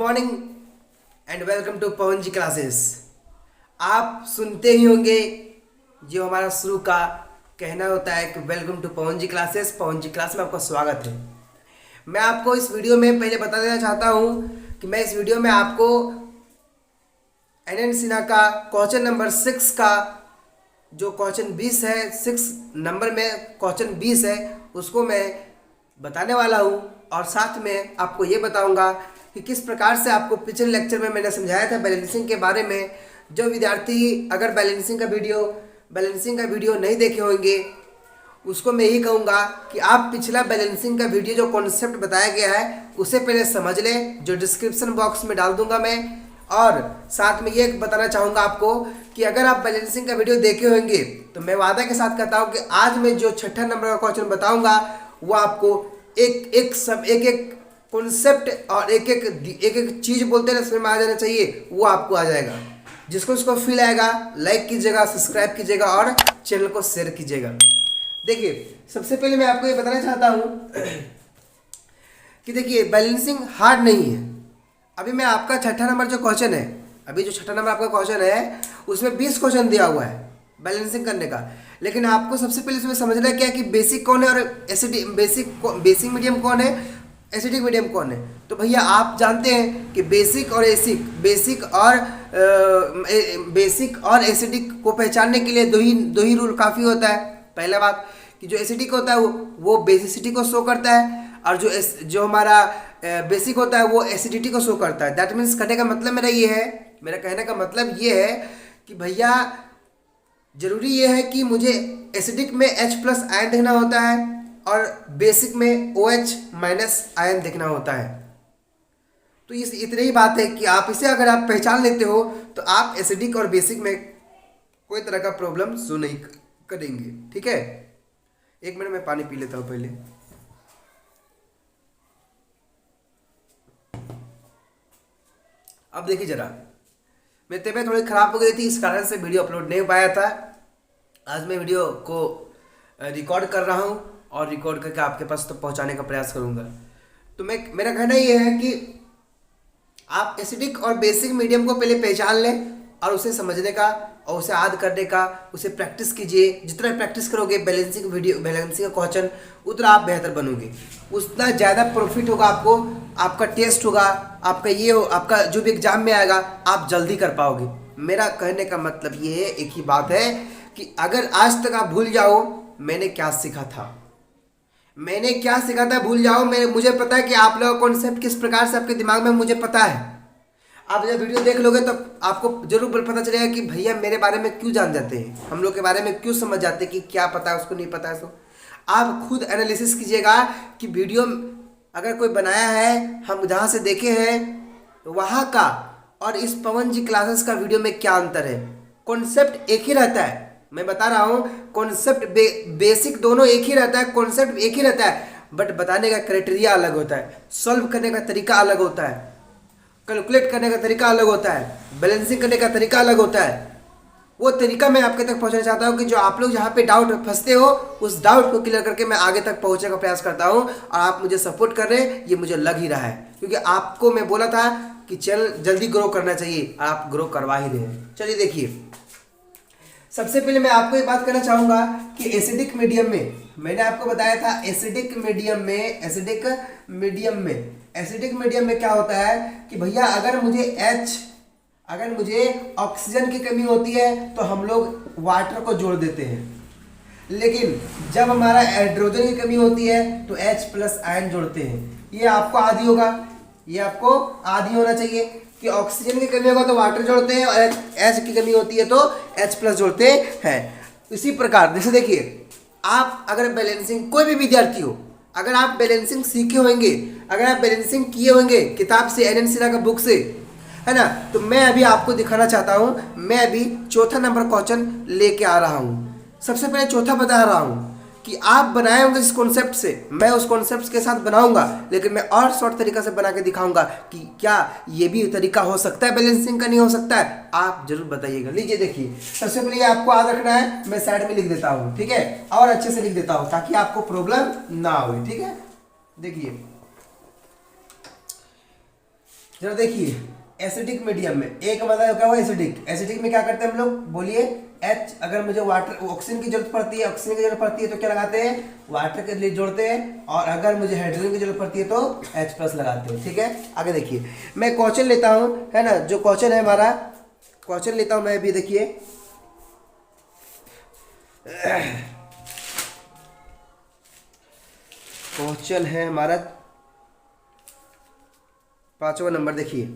Morning and welcome to Pawan ji classes. आप सुनते ही होंगे जो हमारा शुरू का कहना होता है कि welcome to Pawan ji classes. Pawan ji class में आपका स्वागत है। मैं आपको इस वीडियो में पहले बता देना चाहता हूँ कि मैं इस वीडियो में आपको एन सिन्हा का क्वेश्चन नंबर 6 का जो क्वेश्चन 20 है, 6 नंबर में क्वेश्चन 20 है, उसको मैं बताने वाला हूँ और साथ में आपको ये बताऊंगा कि किस प्रकार से आपको पिछले लेक्चर में मैंने समझाया था बैलेंसिंग के बारे में। जो विद्यार्थी अगर बैलेंसिंग का वीडियो नहीं देखे होंगे उसको मैं यही कहूँगा कि आप पिछला बैलेंसिंग का वीडियो जो कॉन्सेप्ट बताया गया है उसे पहले समझ लें, जो डिस्क्रिप्शन बॉक्स में डाल दूंगा मैं। और साथ में ये बताना चाहूँगा आपको कि अगर आप बैलेंसिंग का वीडियो देखे होंगे तो मैं वादा के साथ कहता हूँ कि आज मैं जो 6 नंबर का क्वेश्चन बताऊँगा वो आपको एक कॉन्सेप्ट और एक चीज़ बोलते हैं समझ में आ जाना चाहिए, वो आपको आ जाएगा। जिसको इसको फील आएगा लाइक कीजिएगा, सब्सक्राइब कीजिएगा और चैनल को शेयर कीजिएगा। देखिए, सबसे पहले मैं आपको ये बताना चाहता हूँ कि देखिए बैलेंसिंग हार्ड नहीं है। अभी मैं आपका 6 नंबर जो क्वेश्चन है, अभी जो 6 नंबर आपका क्वेश्चन है उसमें 20 क्वेश्चन दिया हुआ है बैलेंसिंग करने का। लेकिन आपको सबसे पहले इसमें समझना क्या है कि बेसिक कौन है और एसिडिक बेसिक मीडियम कौन है, एसिडिक मीडियम कौन है। तो भैया आप जानते हैं कि बेसिक और एसिडिक को पहचानने के लिए दो ही रूल काफ़ी होता है। पहला बात कि जो एसिडिक होता है वो बेसिसिटी को शो करता है और जो हमारा बेसिक होता है वो एसिडिटी को शो करता है। दैट मीन्स कहने का मतलब मेरा कहने का मतलब ये है कि भैया जरूरी ये है कि मुझे एसिडिक में H+ आयन देखना होता है और बेसिक में OH- आयन देखना होता है। तो इतनी ही बात है कि आप इसे अगर आप पहचान लेते हो तो आप एसिडिक और बेसिक में कोई तरह का प्रॉब्लम शो नहीं करेंगे। ठीक है, एक मिनट में पानी पी लेता हूँ पहले। अब देखिए जरा, मेरी तबीयत थोड़ी ख़राब हो गई थी, इस कारण से वीडियो अपलोड नहीं हो पाया था। आज मैं वीडियो को रिकॉर्ड कर रहा हूँ और रिकॉर्ड करके आपके पास तो पहुँचाने का प्रयास करूँगा। तो मेरा कहना ये है कि आप एसिडिक और बेसिक मीडियम को पहले पहचान लें और उसे समझने का और उसे याद करने का उसे प्रैक्टिस कीजिए। जितना प्रैक्टिस करोगे बैलेंसिंग का क्वेश्चन उतना आप बेहतर बनोगे, उतना ज़्यादा प्रॉफिट होगा आपको, आपका टेस्ट होगा, आपका जो भी एग्जाम में आएगा आप जल्दी कर पाओगे। मेरा कहने का मतलब ये है, एक ही बात है कि अगर आज तक आप भूल जाओ मैंने क्या सीखा था भूल जाओ। मुझे पता है कि आप लोग कॉन्सेप्ट किस प्रकार से आपके दिमाग में, मुझे पता है। आप जब वीडियो देख लोगे तो आपको जरूर पता चलेगा कि भैया मेरे बारे में क्यों जान जाते हैं, हम लोग के बारे में क्यों समझ जाते हैं कि क्या पता है उसको नहीं पता है। तो आप खुद एनालिसिस कीजिएगा कि वीडियो अगर कोई बनाया है, हम जहाँ से देखे हैं वहाँ का और इस पवन जी क्लासेस का वीडियो में क्या अंतर है। कॉन्सेप्ट एक ही रहता है, मैं बता रहा हूँ, कॉन्सेप्ट बेसिक दोनों एक ही रहता है, कॉन्सेप्ट एक ही रहता है, बट बताने का क्राइटेरिया अलग होता है, सॉल्व करने का तरीका अलग होता है, कैलकुलेट करने का तरीका अलग होता है, बैलेंसिंग करने का तरीका अलग होता है। वो तरीका मैं आपके तक पहुंचाना चाहता हूं कि जो आप लोग जहाँ पे डाउट फंसते हो उस डाउट को क्लियर करके मैं आगे तक पहुंचने का प्रयास करता हूं और आप मुझे सपोर्ट कर रहे हैं, ये मुझे लग ही रहा है। क्योंकि आपको मैं बोला था कि चैनल जल्दी ग्रो करना चाहिए, आप ग्रो करवा ही रहे हैं। चलिए देखिए, सबसे पहले मैं आपको एक बात कहना चाहूँगा कि एसिडिक मीडियम में मैंने आपको बताया था, एसिडिक मीडियम में क्या होता है कि भैया अगर मुझे ऑक्सीजन की कमी होती है तो हम लोग वाटर को जोड़ देते हैं, लेकिन जब हमारा हाइड्रोजन की कमी होती है तो H+ आयन जोड़ते हैं। ये आपको आदी होना चाहिए कि ऑक्सीजन की कमी होगा तो वाटर जोड़ते हैं और H की कमी होती है तो H+ जोड़ते हैं। इसी प्रकार जैसे देखिए, आप अगर बैलेंसिंग, कोई भी विद्यार्थी हो, अगर आप बैलेंसिंग सीखे होंगे, अगर आप बैलेंसिंग किए होंगे किताब से, एन सिन्हा का बुक से, है ना, तो मैं अभी आपको दिखाना चाहता हूँ। मैं अभी 4 नंबर क्वेश्चन लेके आ रहा हूँ। सबसे पहले चौथा बता रहा हूँ कि आप बनाए होंगे इस कॉन्सेप्ट से, मैं उस कॉन्सेप्ट के साथ बनाऊंगा, लेकिन मैं और शॉर्ट तरीका से बना के दिखाऊंगा कि क्या ये भी तरीका हो सकता है बैलेंसिंग का, नहीं हो सकता है, आप जरूर बताइएगा। लीजिए देखिए, सबसे पहले आपको याद रखना है, मैं साइड में लिख देता हूँ, ठीक है, और अच्छे से लिख देता हूँ ताकि आपको प्रॉब्लम ना हो। ठीक है, देखिए जरा देखिए एसिडिक मीडियम में एक मतलब क्या हुआ एसिडिक, एसिडिक में क्या करते हैं हम लोग बोलिए H, अगर मुझे वाटर ऑक्सीजन की जरूरत पड़ती है, ऑक्सीजन की जरूरत पड़ती है तो क्या लगाते हैं वाटर के लिए जोड़ते हैं, और अगर मुझे हाइड्रोजन की जरूरत पड़ती है तो H+ लगाते हैं। ठीक है, आगे देखिए मैं क्वेश्चन लेता हूँ, है ना, जो क्वेश्चन है हमारा, क्वेश्चन लेता हूँ मैं भी, देखिए क्वेश्चन है हमारा 5वां नंबर। देखिए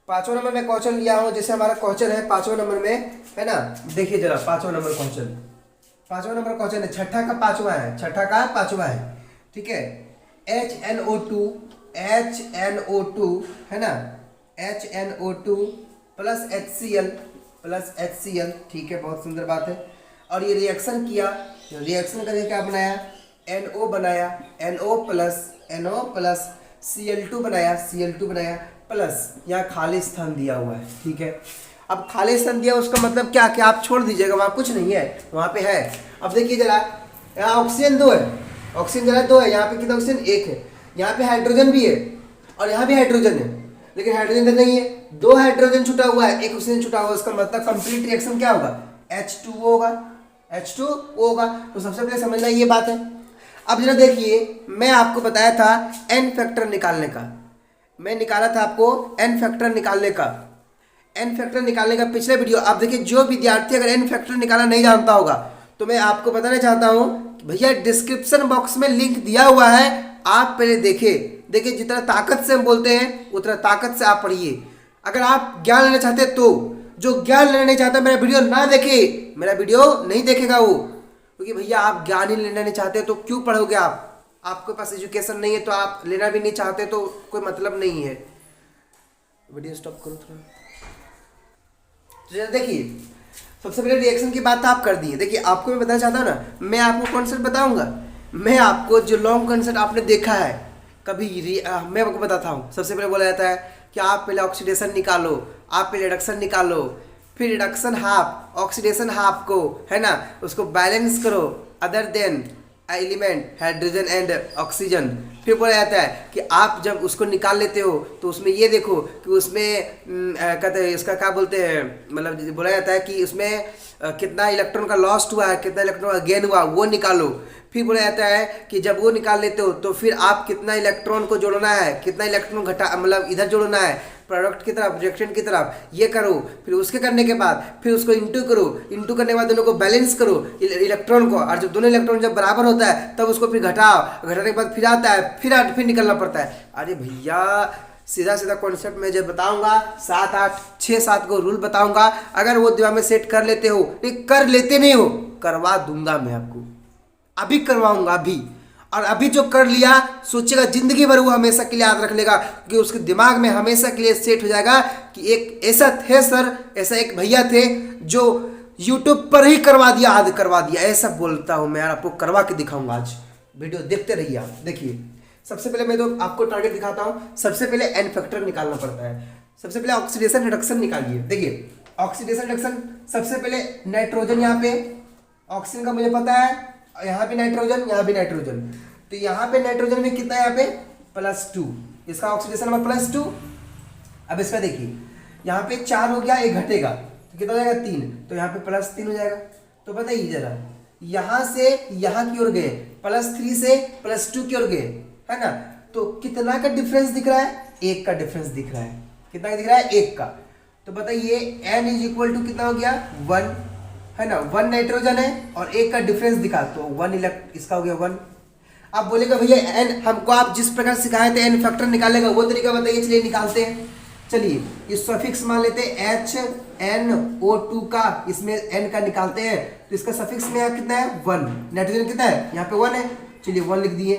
5वां नंबर में क्वेश्चन लिया हूं, जैसे हमारा क्वेश्चन है 5वां नंबर में, है ना, देखिए जरा 5वां नंबर क्वेश्चन, 5वां नंबर क्वेश्चन है, छठा का 5वां है, छठा का 5वां है। ठीक है, HNO2 है ना, HNO2 प्लस HCl, ठीक है, बहुत सुंदर बात है। और ये रिएक्शन किया, रिएक्शन करके क्या बनाया, NO बनाया, NO प्लस Cl2 बनाया प्लस यहाँ खाली स्थान दिया हुआ है। ठीक है, अब खाली स्थान दिया उसका मतलब क्या, कि आप छोड़ दीजिएगा, वहाँ कुछ नहीं है, वहाँ पे है। अब देखिए जरा, यहाँ ऑक्सीजन 2 है, ऑक्सीजन जरा 2 है, यहाँ पे कितना ऑक्सीजन 1 है, यहाँ पे हाइड्रोजन भी है और यहाँ भी हाइड्रोजन है, लेकिन हाइड्रोजन इधर नहीं है, 2 हाइड्रोजन छुटा हुआ है, 1 ऑक्सीजन छुटा हुआ है, उसका मतलब कंप्लीट रिएक्शन क्या होगा, H2O होगा, H2O होगा। तो सबसे पहले समझना ये बात है। अब जरा देखिए, मैं आपको बताया था एन फैक्टर निकालने का, मैं निकाला था आपको एन फैक्टर निकालने का, एन फैक्टर निकालने का पिछले वीडियो। आप देखिए जो विद्यार्थी अगर एन फैक्टर निकालना नहीं जानता होगा तो मैं आपको बताना चाहता हूं, भैया डिस्क्रिप्शन बॉक्स में लिंक दिया हुआ है, आप पहले देखिए जितना ताकत से हम बोलते हैं उतना ताकत से आप पढ़िए। अगर आप ज्ञान लेना चाहते तो, जो ज्ञान लेना नहीं चाहता मेरा वीडियो ना देखे, मेरा वीडियो नहीं देखेगा वो, क्योंकि भैया आप ज्ञान ही लेना नहीं चाहते तो क्यों पढ़ोगे आप, आपके पास एजुकेशन नहीं है तो आप लेना भी नहीं चाहते तो कोई मतलब नहीं है। वीडियो स्टॉप करो थोड़ा। तो देखिए सबसे पहले रिएक्शन की बात आप कर दिए। देखिए आपको मैं बताना चाहता हूँ ना, मैं आपको कॉन्सेप्ट बताऊंगा, मैं आपको जो लॉन्ग कॉन्सेप्ट आपने देखा है कभी मैं आपको बताता हूँ। सबसे पहले बोला जाता है कि आप पहले ऑक्सीडेशन निकालो, आप पहले रिडक्शन निकालो, फिर रिडक्शन हाफ, ऑक्सीडेशन हाफ को, है ना, उसको बैलेंस करो other than element hydrogen and oxygen. फिर बोला जाता है कि आप जब उसको निकाल लेते हो तो उसमें ये देखो कि उसमें कहते हैं इसका क्या बोलते हैं, मतलब बोला जाता है कि उसमें कितना इलेक्ट्रॉन का लॉस्ट हुआ है, कितना इलेक्ट्रॉन का गेन हुआ, वो निकालो। फिर बोला जाता है कि जब वो निकाल लेते हो तो फिर आप कितना इलेक्ट्रॉन को जोड़ना है, कितना इलेक्ट्रॉन घटा, मतलब इधर जोड़ना है प्रोडक्ट की तरफ, रिएक्टेंट की तरफ, ये करो। फिर उसके करने के बाद फिर उसको इंटू करो, इंटू करने के बाद दोनों को बैलेंस करो इलेक्ट्रॉन को, और जब दोनों इलेक्ट्रॉन जब बराबर होता है तब उसको फिर घटाओ, घटाने के बाद फिर आता है, फिर निकलना पड़ता है। अरे भैया सीधा सीधा कॉन्सेप्ट में जब बताऊंगा 6-7 को रूल बताऊंगा, अगर वो दिमाग में सेट कर लेते हो, नहीं कर लेते नहीं हो, करवा दूंगा मैं आपको, अभी करवाऊंगा अभी। और अभी जो कर लिया सोचेगा जिंदगी भर वो हमेशा के लिए याद रख लेगा, क्योंकि उसके दिमाग में हमेशा के लिए सेट हो जाएगा कि एक ऐसा थे सर, ऐसा एक भैया थे जो यूट्यूब पर ही करवा दिया, आज करवा दिया, ऐसा बोलता हूँ मैं, आपको करवा के दिखाऊंगा। आज वीडियो देखते रहिए आप। देखिए सबसे पहले मैं तो आपको टारगेट दिखाता हूँ। सबसे पहले एन फैक्टर निकालना पड़ता है। सबसे पहले ऑक्सीडेशन रिडक्शन निकालिए। देखिए ऑक्सीडेशन रिडक्शन, सबसे पहले नाइट्रोजन, यहाँ पे ऑक्सीजन का मुझे पता है, यहाँ भी नाइट्रोजन, यहाँ भी नाइट्रोजन, तो यहाँ पे नाइट्रोजन में कितना है, यहाँ पे +2, इसका ऑक्सीडेशन नंबर +2। अब इसका देखिए यहाँ पे 4 हो गया, 1 घटेगा तो कितना हो जाएगा 3, तो यहाँ पे +3 हो जाएगा। तो बताइए जरा, यहाँ से यहाँ की ओर गए, +3 से +2 की ओर गए, है ना, तो कितना का डिफरेंस दिख रहा है, 1 का डिफरेंस दिख रहा है। कितना का दिख रहा है, 1 का। तो बताइए n = कितना हो गया, 1, है ना, 1 नाइट्रोजन है और 1 का डिफरेंस दिखा, तो 1 इसका हो गया 1। आप बोलेगा भैया एन, हमको आप जिस प्रकार सिखाए थे एन फैक्टर निकालेगा वो तरीका बताइए। चलिए निकालते हैं। चलिए ये सफिक्स मान लेते हैं HNO2 का, इसमें n का निकालते हैं, तो इसका सफिक्स में यहाँ कितना है, 1, नाइट्रोजन कितना है, यहाँ पे 1 है, चलिए 1 लिख दिए।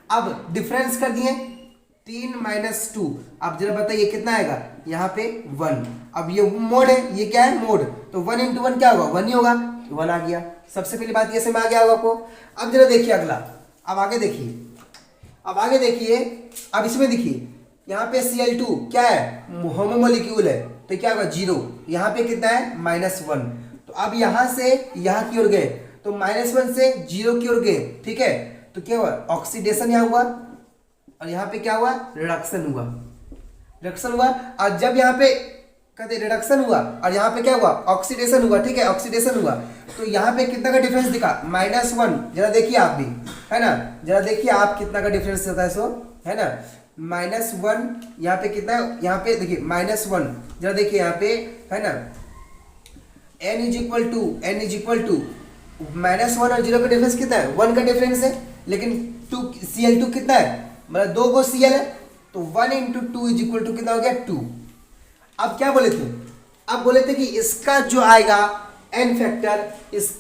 अब डिफरेंस कर दिए 3 - 2, अब जरा बताइए कितना आएगा, यहाँ पे 1। अब ये मोड है, ये क्या है, मोड, तो 1 × 1 क्या होगा, 1 ही होगा, 1 आ गया। सबसे पहली बात ये से में आ गया होगा आपको। अब जरा देखिए अगला, अब आगे देखिए, अब इसमें देखिए यहाँ पे Cl2 क्या है, होमोमोलिक्यूल है, तो क्या होगा 0, यहाँ पे कितना है -1। तो अब यहाँ से यहाँ की ओर गए, तो -1 से 0 की ओर गए, ठीक है, तो क्या हुआ, ऑक्सीडेशन यहाँ हुआ, और यहाँ पे क्या हुआ, रिडक्शन हुआ। रिडक्शन हुआ, और जब यहाँ पे कहते रिडक्शन हुआ और यहाँ पे क्या हुआ, ऑक्सीडेशन हुआ, ठीक है, ऑक्सीडेशन हुआ, तो यहाँ पे कितना का डिफरेंस दिखा, -1। जरा देखिए आप भी, है ना, जरा देखिए आप कितना का डिफरेंस होता है, सो है ना, -1 यहाँ पे कितना, यहाँ पे देखिए -1, जरा देखिए यहाँ पे, है ना, n इज इक्वल टू -1 और 0 का डिफरेंस कितना है, 1 का डिफरेंस है, लेकिन Cl2 कितना है, मतलब 2 को Cl है, तो 1 × 2 इज इक्वल टू कितना हो गया, 2। अब क्या बोले थे, अब बोले थे कि इसका जो आएगा n फैक्टर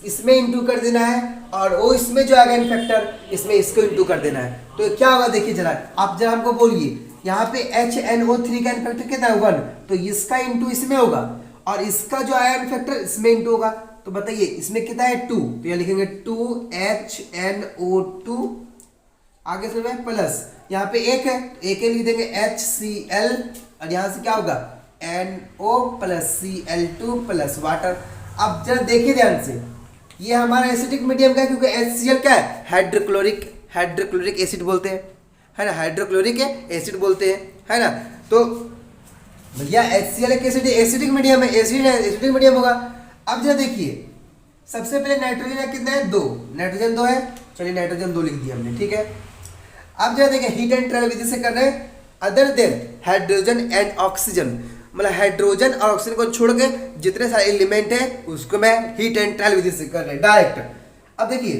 इसमें इंटू कर देना है, और वो इसमें जो आएगा n फैक्टर इसमें इसको इंटू कर देना है। तो क्या होगा देखिए जरा, आप जरा हमको बोलिए, यहाँ पे HNO3 का n फैक्टर कितना है, 1, तो इसका इंटू इसमें होगा, और इसका जो आया n फैक्टर इसमें इंटू होगा, तो बताइए इसमें कितना है, 2, तो यहाँ लिखेंगे 2HNO2, आगे से में प्लस, यहाँ पे एक है तो एक लिख देंगे HCl, और यहाँ से क्या होगा NO + Cl2 + वाटर। अब जरा देखिए ध्यान से, ये हमारा एसिडिक मीडियम का है, क्योंकि HCl क्या है, हाइड्रोक्लोरिक एसिड बोलते हैं, है ना, हाइड्रोक्लोरिक एसिड बोलते हैं, है ना। तो भैया HCl एक एसिडिक मीडियम है, एसिडिक मीडियम होगा। अब जरा देखिए, सबसे पहले नाइट्रोजन है कितना है, 2, नाइट्रोजन 2 है, चलिए नाइट्रोजन 2 लिख दिया हमने, ठीक है। अब जरा देखिए हीट एंड ट्रायल विधि से कर रहे हैं, other than hydrogen and oxygen, मतलब हाइड्रोजन और ऑक्सीजन को छोड़ के जितने सारे एलिमेंट है उसको मैं हीट एंड ट्रायल विधि से कर रहे हैं डायरेक्ट। अब देखिए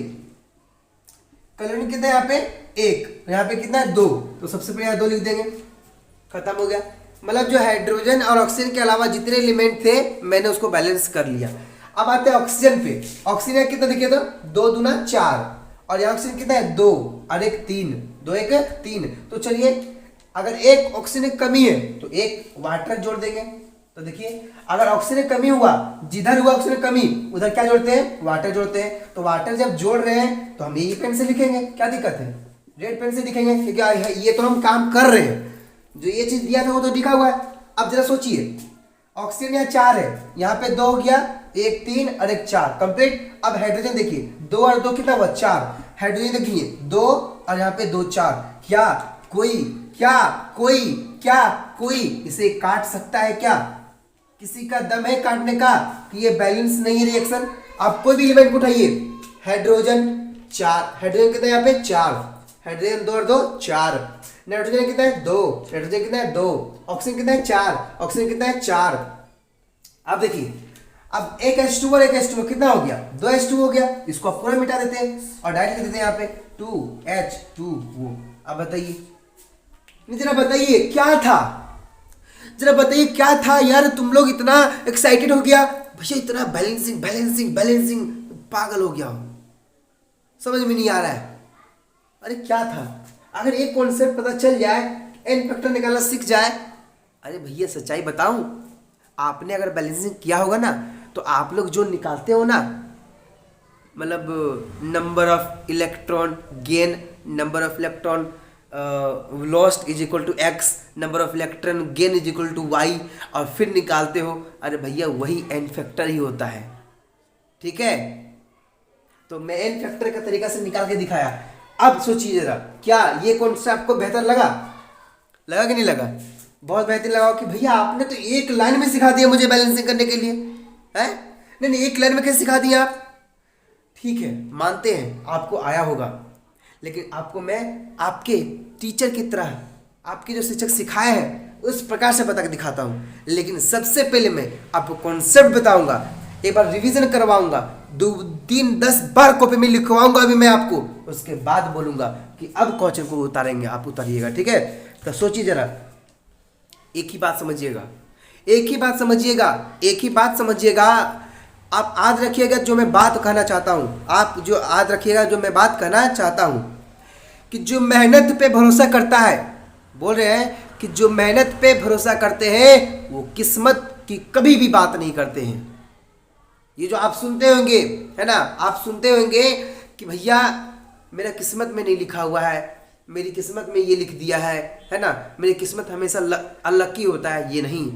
क्लोरीन कितना है यहाँ पे 1, यहाँ पे कितना है 2, तो सबसे पहले यहाँ 2 लिख देंगे, खत्म हो गया। मतलब जो हाइड्रोजन और ऑक्सीजन के अलावा जितने एलिमेंट थे मैंने उसको बैलेंस कर लिया। अब आते हैं ऑक्सीजन पे, ऑक्सीजन कितना देखिए तो 2 दूना 4, और यहाँ ऑक्सीजन कितना है 2 और 1 3, 2 1 3, तो चलिए अगर एक ऑक्सीजन की कमी है तो एक वाटर जोड़ देंगे। तो देखिए अगर ऑक्सीजन कमी हुआ, जिधर हुआ ऑक्सीजन कमी उधर क्या जोड़ते हैं, वाटर जोड़ते हैं। तो वाटर जब जोड़ रहे हैं तो हम यही पेन से लिखेंगे, क्या दिक्कत है, रेड पेन से लिखेंगे, क्योंकि ये तो हम काम कर रहे हैं, जो ये चीज दिया था वो तो लिखा हुआ है। अब जरा सोचिए, ऑक्सीजन यहाँ 4 है, यहाँ पे 2 हो गया, 1 3 और 1 4 कंप्लीट। अब हाइड्रोजन देखिए 2 और 2 कितना हुआ 4, हाइड्रोजन देखिए 2 और यहाँ पे 2 4, क्या कोई इसे काट सकता है क्या, किसी का दम है काटने का कि ये बैलेंस नहीं है रिएक्शन। आप कोई भी एलिमेंट को उठाइए, हाइड्रोजन 4, हाइड्रोजन कितना है यहाँ पे 4, हाइड्रोजन 2 और 2 4, नाइट्रोजन कितना है 2, नाइट्रोजन कितना है 2, ऑक्सीजन कितना है 4, ऑक्सीजन कितना है 4। अब देखिए अब एक H2 और एक H2 कितना हो गया 2 H2 हो गया, इसको आप पूरा मिटा देते हैं और डायरेक्ट लिख देते हैं यहाँ पे 2H2O। अब बताइए, जरा बताइए क्या था, जरा बताइए क्या था यार, तुम लोग इतना एक्साइटेड हो गया भैया, इतना बैलेंसिंग बैलेंसिंग बैलेंसिंग, पागल हो गया हूं, समझ में नहीं आ रहा है। अरे क्या था, अगर एक कॉन्सेप्ट पता चल जाए, एन फैक्टर निकालना सीख जाए। अरे भैया सच्चाई बताऊं, आपने अगर बैलेंसिंग किया होगा ना तो आप लोग जो निकालते हो ना, मतलब number of electron gain, number of electron lost is equal to x, number of electron gain is equal to y, और फिर निकालते हो, अरे भैया वही एन फैक्टर ही होता है, ठीक है। तो मैं एन फैक्टर का तरीका से निकाल के दिखाया। अब सोचिए जरा, क्या ये कॉन्सेप्ट आपको बेहतर लगा कि नहीं लगा? बहुत बेहतर लगा कि भैया आपने तो एक लाइन में सिखा दिया मुझे बैलेंसिंग करने के लिए, है नहीं एक लाइन में कैसे सिखा दिया आप? ठीक है मानते हैं आपको आया होगा, लेकिन आपको मैं आपके टीचर की तरह, आपके जो शिक्षक सिखाए हैं उस प्रकार से बता के दिखाता हूँ। लेकिन सबसे पहले मैं आपको कॉन्सेप्ट बताऊंगा, एक बार रिवीजन करवाऊंगा, 2 3 10 बार कॉपी में लिखवाऊंगा अभी मैं आपको, उसके बाद बोलूंगा कि अब क्वेश्चन को उतारेंगे, आप उतारिएगा, ठीक है। तो सोचिए जरा, एक ही बात समझिएगा, एक ही बात समझिएगा, आप याद रखिएगा जो मैं बात कहना चाहता हूँ, आप जो याद रखिएगा जो मैं बात कहना चाहता हूँ, कि जो मेहनत पे भरोसा करता है, बोल रहे हैं कि जो मेहनत पे भरोसा करते हैं वो किस्मत की कभी भी बात नहीं करते हैं। ये जो आप सुनते होंगे, है ना, आप सुनते होंगे कि भैया मेरा किस्मत में नहीं लिखा हुआ है, मेरी किस्मत में ये लिख दिया है ना, मेरी किस्मत हमेशा अनलकी होता है, ये नहीं।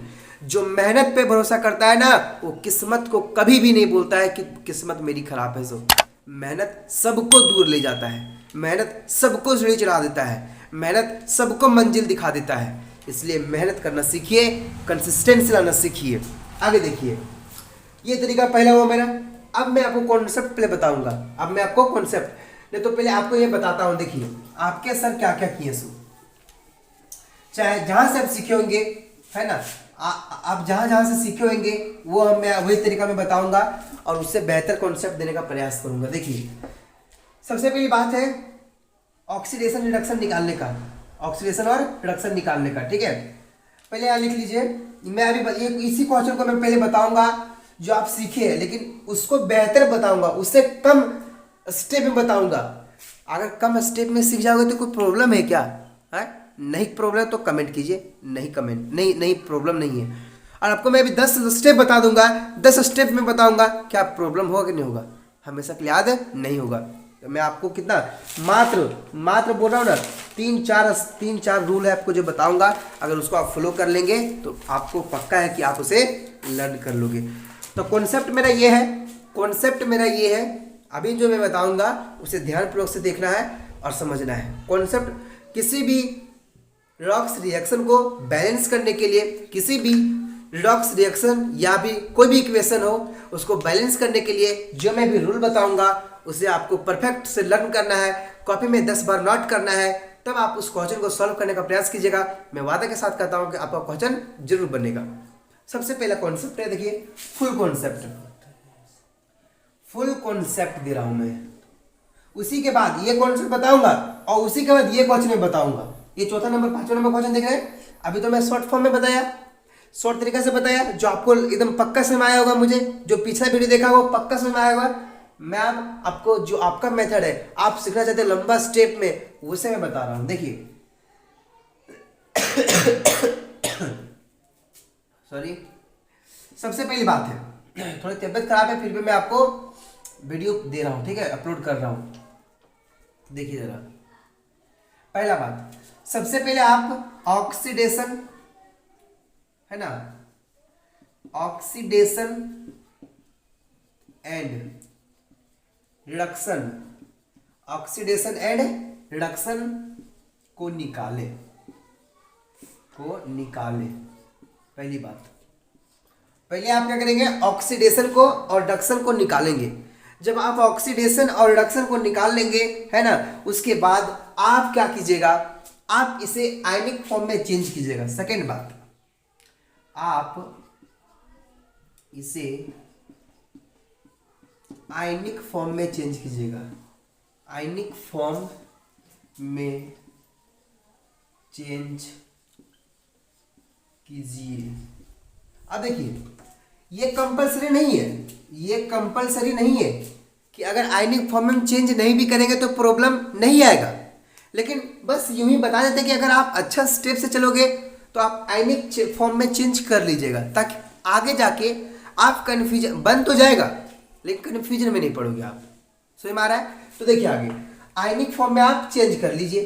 जो मेहनत पे भरोसा करता है ना वो किस्मत को कभी भी नहीं बोलता है कि किस्मत मेरी खराब है। सो मेहनत सबको दूर ले जाता है, मेहनत सबको सीढ़ी चढ़ा देता है, मेहनत सबको मंजिल दिखा देता है। इसलिए मेहनत करना सीखिए, कंसिस्टेंसी लाना सीखिए। आगे देखिए, ये तरीका पहला हुआ मेरा। अब मैं आपको कॉन्सेप्ट पहले बताऊंगा। अब मैं आपको कॉन्सेप्ट नहीं तो पहले आपको ये बताता हूं। देखिए आपके सर क्या क्या किए सो, चाहे जहां से आप सीखे होंगे, है ना, आप जहां जहां से सीखे होंगे वो मैं वही तरीका मैं बताऊंगा और उससे बेहतर कॉन्सेप्ट देने का प्रयास करूंगा। देखिए सबसे पहली बात है ऑक्सीडेशन रिडक्शन निकालने का, ऑक्सीडेशन और रिडक्शन निकालने का। ठीक है, पहले यहाँ लिख लीजिए। मैं अभी ये इसी क्वेश्चन को मैं पहले बताऊंगा जो आप सीखे हैं, लेकिन उसको बेहतर बताऊंगा, उससे कम स्टेप में बताऊंगा। अगर कम स्टेप में सीख जाओगे तो कोई प्रॉब्लम है क्या? है नहीं प्रॉब्लम तो कमेंट कीजिए, नहीं कमेंट नहीं प्रॉब्लम नहीं है। और आपको मैं अभी 10 स्टेप बता दूंगा, 10 स्टेप में बताऊंगा, क्या प्रॉब्लम होगा कि नहीं होगा? हमेशा के लिए याद है नहीं होगा। तो मैं आपको कितना मात्र बोल रहा हूँ ना, 3-4 रूल है आपको जो बताऊंगा, अगर उसको आप फॉलो कर लेंगे तो आपको पक्का है कि आप उसे लर्न कर लोगे। तो कॉन्सेप्ट मेरा ये है, अभी जो मैं बताऊंगा उसे ध्यानपूर्वक से देखना है और समझना है। कॉन्सेप्ट किसी भी रिडॉक्स रिएक्शन को बैलेंस करने के लिए, किसी भी रिडॉक्स रिएक्शन या भी कोई भी इक्वेशन हो उसको बैलेंस करने के लिए जो मैं भी रूल बताऊंगा उसे आपको परफेक्ट से लर्न करना है, कॉपी में 10 बार नोट करना है, तब आप उस क्वेश्चन को सॉल्व करने का प्रयास कीजिएगा। मैं वादा के साथ कहता हूं कि आपका क्वेश्चन जरूर बनेगा। सबसे पहला कॉन्सेप्ट है, देखिए फुल कॉन्सेप्ट दे रहा हूं मैं। उसी के बाद ये कॉन्सेप्ट बताऊंगा और उसी के बाद ये क्वेश्चन में बताऊंगा। ये चौथा नंबर 5वां नंबर क्वेश्चन देख रहे हैं। अभी तो मैं शॉर्ट फॉर्म में बताया, शॉर्ट तरीके से बताया, जो आपको एकदम पक्का समझ आया होगा। मुझे जो पिछला वीडियो देखा वो पक्का समझ आया होगा। मैं आपको जो आपका मेथड है, आप सीखना चाहते हैं लंबा स्टेप में, उसे मैं बता रहा हूं। देखिए सॉरी, सबसे पहली बात है, थोड़ी तबीयत खराब है फिर भी मैं आपको वीडियो दे रहा हूं, ठीक है, अपलोड कर रहा हूं। देखिए जरा, पहला बात, सबसे पहले आप ऑक्सीडेशन, है ना, oxidation and reduction, oxidation and reduction को निकाले। पहली बात, पहले आप क्या करेंगे, ऑक्सीडेशन को और रिडक्शन को निकालेंगे। जब आप ऑक्सीडेशन और रिडक्शन को निकाल लेंगे, है ना, उसके बाद आप क्या कीजिएगा, आप इसे आयनिक फॉर्म में चेंज कीजिएगा। सेकेंड बात, आप इसे आयनिक फॉर्म में चेंज कीजिएगा, आयनिक फॉर्म में चेंज कीजिए। अब देखिए ये कंपलसरी नहीं है, कि अगर आयनिक फॉर्म में चेंज नहीं भी करेंगे तो प्रॉब्लम नहीं आएगा, लेकिन बस यूं ही बता देते हैं कि अगर आप अच्छा स्टेप से चलोगे तो आप आयनिक फॉर्म में चेंज कर लीजिएगा, ताकि आगे जाके आप कन्फ्यूजन बन तो जाएगा लेकिन कन्फ्यूजन में नहीं पड़ोगे आप। समझ में आ रहा है? तो देखिए आगे आयनिक फॉर्म में आप चेंज कर लीजिए।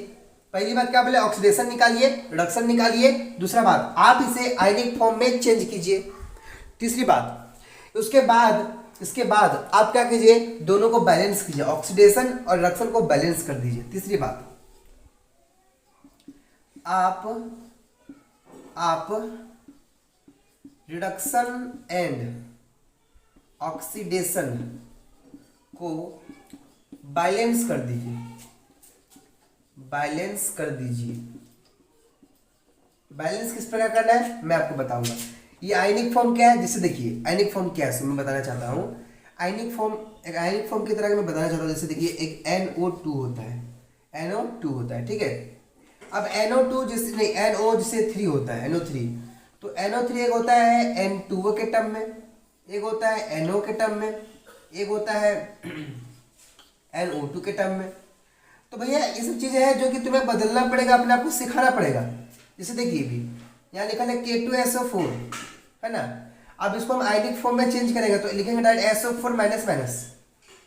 पहली बात क्या बोले, ऑक्सीडेशन निकालिए, रिडक्शन निकालिए। दूसरा बात, आप इसे आयनिक फॉर्म में चेंज कीजिए। तीसरी बात, इसके बाद आप क्या कीजिए, दोनों को बैलेंस कीजिए, ऑक्सीडेशन और रिडक्शन को बैलेंस कर दीजिए। तीसरी बात, आप रिडक्शन एंड ऑक्सीडेशन को बैलेंस कर दीजिए, बैलेंस किस प्रकार करना है मैं आपको बताऊंगा। ये आयनिक फॉर्म क्या है, जैसे देखिए आयनिक फॉर्म क्या है मैं बताना चाहता हूँ। आयनिक फॉर्म की तरह मैं बताना चाहता हूँ। जैसे देखिए एक NO2 होता है, ठीक है। अब NO2 जैसे नहीं, NO जैसे 3 होता है, NO3। तो NO3 एक होता है N2O के टर्म में, एक होता है NO के टर्म में, एक होता है NO2 के टर्म में। तो भैया ये सब चीजें हैं जो कि तुम्हें बदलना पड़ेगा, अपने आप को सिखाना पड़ेगा। जैसे देखिए भी यहाँ लिखा है K2SO4, है ना। अब इसको हम आयनिक फॉर्म में चेंज करेंगे तो लिखेंगे डायरेक्ट SO4 माइनस माइनस,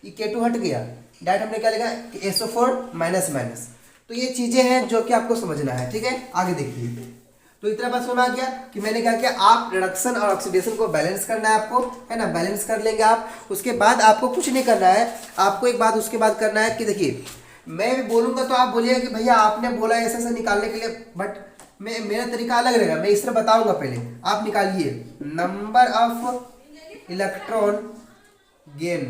ये K2 हट गया, डायरेक्ट हमने क्या लिखा SO4 माइनस माइनस। तो ये चीजें हैं जो कि आपको समझना है, ठीक है। आगे देखिए, तो इतना बात समझ आ गया कि मैंने क्या किया, आप रिडक्शन और ऑक्सीडेशन को बैलेंस करना है आपको, है ना, बैलेंस कर लेंगे आप। उसके बाद आपको कुछ नहीं करना है, आपको एक बात उसके बाद करना है कि देखिए मैं भी बोलूंगा तो आप बोलिएगा कि भैया आपने बोला ऐसे निकालने के लिए, बट मेरा तरीका अलग रहेगा, मैं इस तरह बताऊंगा। पहले आप निकालिए number of electron gain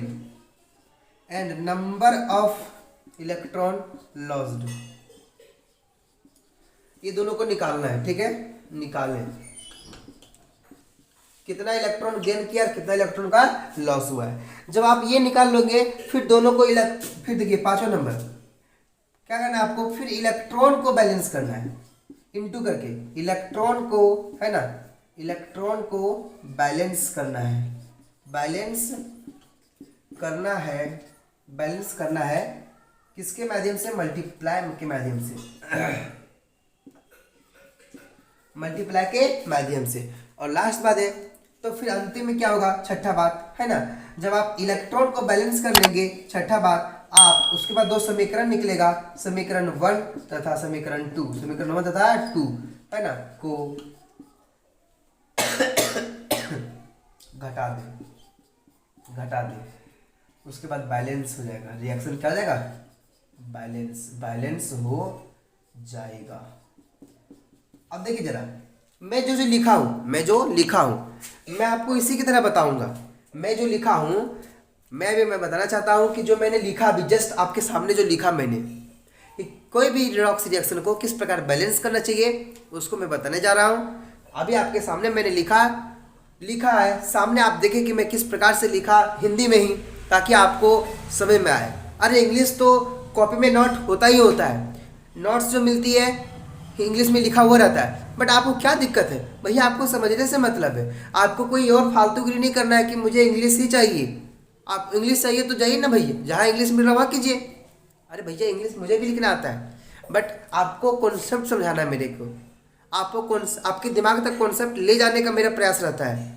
and number of electron lost, ये दोनों को निकालना है, ठीक है। निकालें कितना इलेक्ट्रॉन गेन किया और कितना इलेक्ट्रॉन का लॉस हुआ है। जब आप ये निकाल लोगे फिर दोनों को फिर देखिए पांचवा नंबर क्या करना है आपको, फिर इलेक्ट्रॉन को बैलेंस करना है इनटू करके, इलेक्ट्रॉन को, है ना, इलेक्ट्रॉन को बैलेंस करना है, बैलेंस करना है, बैलेंस करना है किसके माध्यम से, मल्टीप्लाई के माध्यम से, मल्टीप्लाई के माध्यम से। और लास्ट बात है, तो फिर अंतिम में क्या होगा, छठा बात है ना, जब आप इलेक्ट्रॉन को बैलेंस कर लेंगे, छठा बात, आप उसके बाद दो समीकरण निकलेगा, समीकरण 1 तथा समीकरण 2, समीकरण 1 तथा 2, है ना, को घटा दे, उसके बाद बैलेंस हो जाएगा, रिएक्शन क्या हो जाएगा, बैलेंस हो जाएगा। अब देखिए जरा, मैं जो लिखा हूँ मैं आपको इसी की तरह बताऊंगा। मैं जो लिखा हूँ मैं बताना चाहता हूँ कि जो मैंने लिखा अभी जस्ट आपके सामने जो लिखा मैंने, कोई भी रेडॉक्स रिएक्शन को किस प्रकार बैलेंस करना चाहिए उसको मैं बताने जा रहा हूँ। अभी आपके सामने मैंने लिखा है, सामने आप देखें कि मैं किस प्रकार से लिखा, हिंदी में ही, ताकि आपको समझ में आए। अरे इंग्लिश तो कॉपी में नोट होता ही होता है, नोट्स जो मिलती है इंग्लिश में लिखा हुआ रहता है, बट आपको क्या दिक्कत है भैया, आपको समझने से मतलब है, आपको कोई और फालतूगिरी नहीं करना है कि मुझे इंग्लिश ही चाहिए। आप इंग्लिश चाहिए तो जाइए ना भैया, जहाँ इंग्लिश मिल रहा वहाँ कीजिए। अरे भैया इंग्लिश मुझे भी लिखना आता है, बट आपको कॉन्सेप्ट समझाना है मेरे को, आपको आपके दिमाग तक कॉन्सेप्ट ले जाने का मेरा प्रयास रहता है।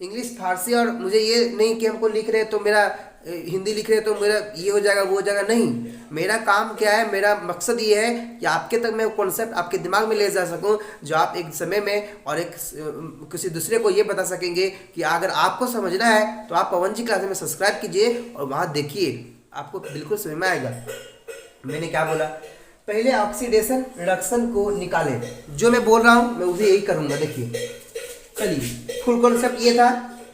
इंग्लिश फारसी और मुझे ये नहीं कि हमको लिख रहे तो मेरा हिंदी लिख रहे तो मेरा ये हो जाएगा वो हो जाएगा, नहीं। मेरा काम क्या है, मेरा मकसद ये है कि आपके तक मैं कॉन्सेप्ट आपके दिमाग में ले जा सकूं, जो आप एक समय में और एक किसी दूसरे को ये बता सकेंगे कि अगर आपको समझना है तो आप पवन जी क्लासेस में सब्सक्राइब कीजिए और वहाँ देखिए, आपको बिल्कुल समझ में आएगा। मैंने क्या बोला, पहले ऑक्सीडेशन रिडक्शन को निकालें, जो मैं बोल रहा हूँ मैं उसे यही करूँगा। देखिए चलिए, फुल कॉन्सेप्ट ये था,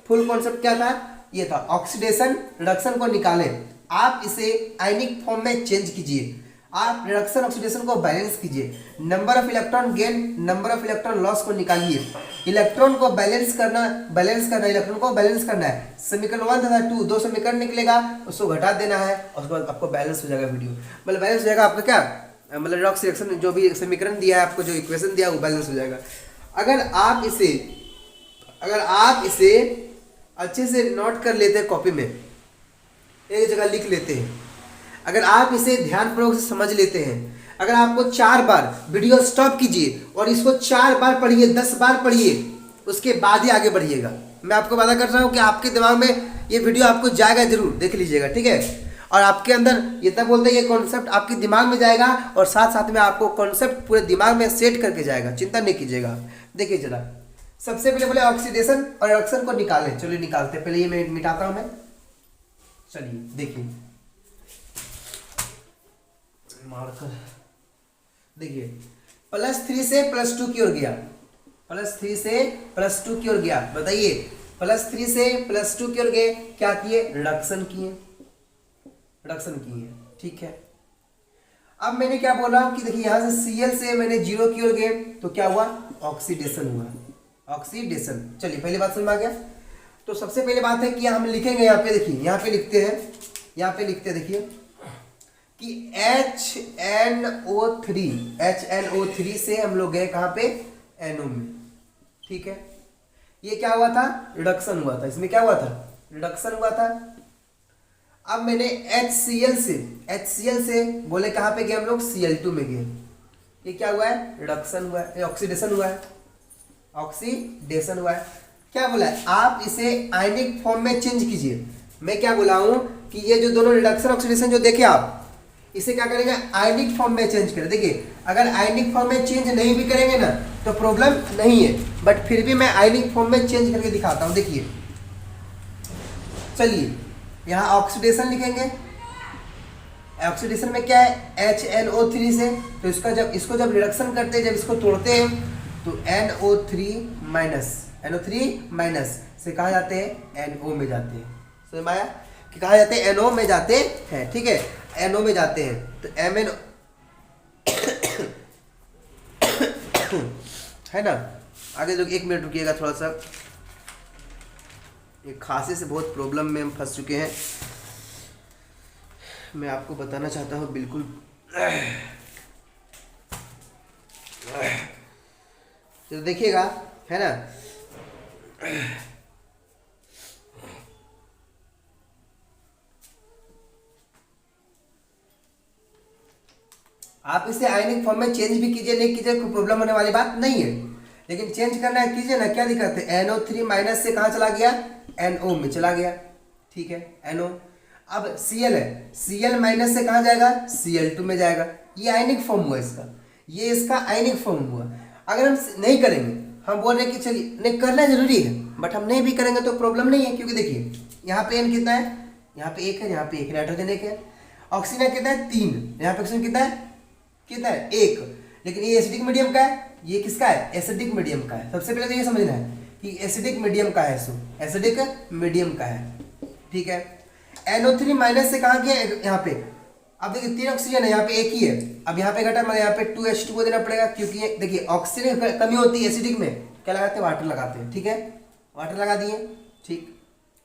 फुल कॉन्सेप्ट क्या था, ये था ऑक्सीडेशन रिडक्शन को निकालें। आप इसे आयनिक फॉर्म में चेंज कीजिए, आप रिडक्शन ऑक्सीडेशन को बैलेंस कीजिए, number of electron gain number of electron loss को निकालिए, इलेक्ट्रॉन को बैलेंस करना इलेक्ट्रॉन को बैलेंस करना है। समीकरण 1 तथा 2 दो समीकरण निकलेगा, उसको घटा देना है और उसके बाद आपको बैलेंस हो जाएगा वीडियो, मतलब बैलेंस हो जाएगा आपका क्या, मतलब रिडॉक्स रिएक्शन जो भी समीकरण दिया है आपको, जो इक्वेशन दिया है वो बैलेंस हो जाएगा। अगर आप इसे अच्छे से नोट कर लेते हैं, कॉपी में एक जगह लिख लेते हैं, अगर आप इसे ध्यानपूर्वक से समझ लेते हैं, अगर आपको 4 बार वीडियो स्टॉप कीजिए और इसको 4 बार पढ़िए, 10 बार पढ़िए, उसके बाद ही आगे बढ़िएगा। मैं आपको वादा कर रहा हूँ कि आपके दिमाग में ये वीडियो आपको जाएगा, जरूर देख लीजिएगा, ठीक है। और आपके अंदर ये तब बोलते हैं ये कॉन्सेप्ट आपके दिमाग में जाएगा और साथ साथ में आपको कॉन्सेप्ट पूरे दिमाग में सेट करके जाएगा, चिंता नहीं कीजिएगा। देखिए जरा, सबसे पहले बोले ऑक्सीडेशन और रिडक्शन को निकालें, चलिए निकालते हैं। पहले ये मैं मिटाता हूं मैं, चलिए देखिए मार्कर, देखिए +3 से +2 की ओर गया, +3 से +2 की ओर गया। बताइए +3 से +2 की ओर गए, क्या किए, रिडक्शन किए, ठीक है। अब मैंने क्या बोला कि देखिए यहाँ से Cl से मैंने 0 की ओर गए तो क्या हुआ, ऑक्सीडेशन हुआ, ऑक्सीडेशन। चलिए पहली बात समझ में आ गया। तो सबसे पहले बात है कि हम लिखेंगे यहाँ पे, देखिए यहाँ पे लिखते हैं, देखिए कि HNO3 से हम लोग गए कहाँ पे, NO में, ठीक है। ये क्या हुआ था, रिडक्शन हुआ था, इसमें क्या हुआ था, रिडक्शन हुआ था। अब मैंने HCl से बोले कहाँ पे गए हम लोग, Cl2 में गए, ये क्या हुआ है, रिडक्शन हुआ है, ऑक्सीडेशन हुआ है। क्या बोला है, आप इसे आयनिक फॉर्म में चेंज कीजिए। मैं क्या बोला हूँ कि ये जो दोनों रिडक्शन ऑक्सीडेशन जो देखे आप, इसे क्या करेंगे, आयनिक फॉर्म में चेंज करें। देखिए अगर आयनिक फॉर्म में चेंज नहीं भी करेंगे ना तो प्रॉब्लम नहीं है, बट फिर भी मैं आयनिक फॉर्म में चेंज करके दिखाता हूँ। देखिए चलिए यहाँ ऑक्सीडेशन लिखेंगे, ऑक्सीडेशन में क्या है HNO3 से, तो इसको जब रिडक्शन करते हैं, जब इसको तोड़ते हैं तो NO3 माइनस से कहा जाते हैं NO में जाते हैं। समझ में आया कि कहा जाते हैं NO में जाते हैं, ठीक है, NO में जाते हैं। तो MnO है ना। आगे जो 1 मिनट रुकिएगा, थोड़ा सा एक खांसी से बहुत प्रॉब्लम में हम फंस चुके हैं, मैं आपको बताना चाहता हूँ बिल्कुल। तो देखिएगा, है ना, आप इसे आयनिक फॉर्म में चेंज भी कीजिए, नहीं कीजिए, कोई प्रॉब्लम होने वाली बात नहीं है, लेकिन चेंज करना है कीजिए ना। क्या दिक्कत है, NO3 माइनस से कहाँ चला गया, NO में चला गया, ठीक है, NO। अब Cl है, Cl माइनस से कहाँ जाएगा, Cl2 में जाएगा। ये आयनिक फॉर्म हुआ इसका, ये इसका आयनिक फॉर्म हुआ। अगर हम नहीं करेंगे, हम बोल रहे हैं कि चलिए नहीं करना जरूरी है, बट हम नहीं भी करेंगे तो प्रॉब्लम नहीं है, क्योंकि देखिए यहाँ पे N कितना है, यहाँ पे 1 है, यहाँ पे 1 नाइट्रोजन 1 है, ऑक्सीजन कितना है 3, यहाँ पे ऑक्सीजन कितना है 1। लेकिन ये एसिडिक मीडियम का है, ये किसका है, एसिडिक मीडियम का है। सबसे पहले तो ये समझना है कि एसिडिक मीडियम का है, एसिडिक मीडियम का है, ठीक है। NO3 माइनस से कहाँ गया, यहाँ पे। अब देखिए 3 ऑक्सीजन है, यहाँ पे 1 ही है। अब यहाँ पे घटा, मतलब यहाँ पे 2H2O देना पड़ेगा, क्योंकि देखिए ऑक्सीजन की कमी होती है एसिडिक में, क्या लगाते हैं, वाटर लगाते हैं, ठीक है, वाटर लगा दिए, ठीक।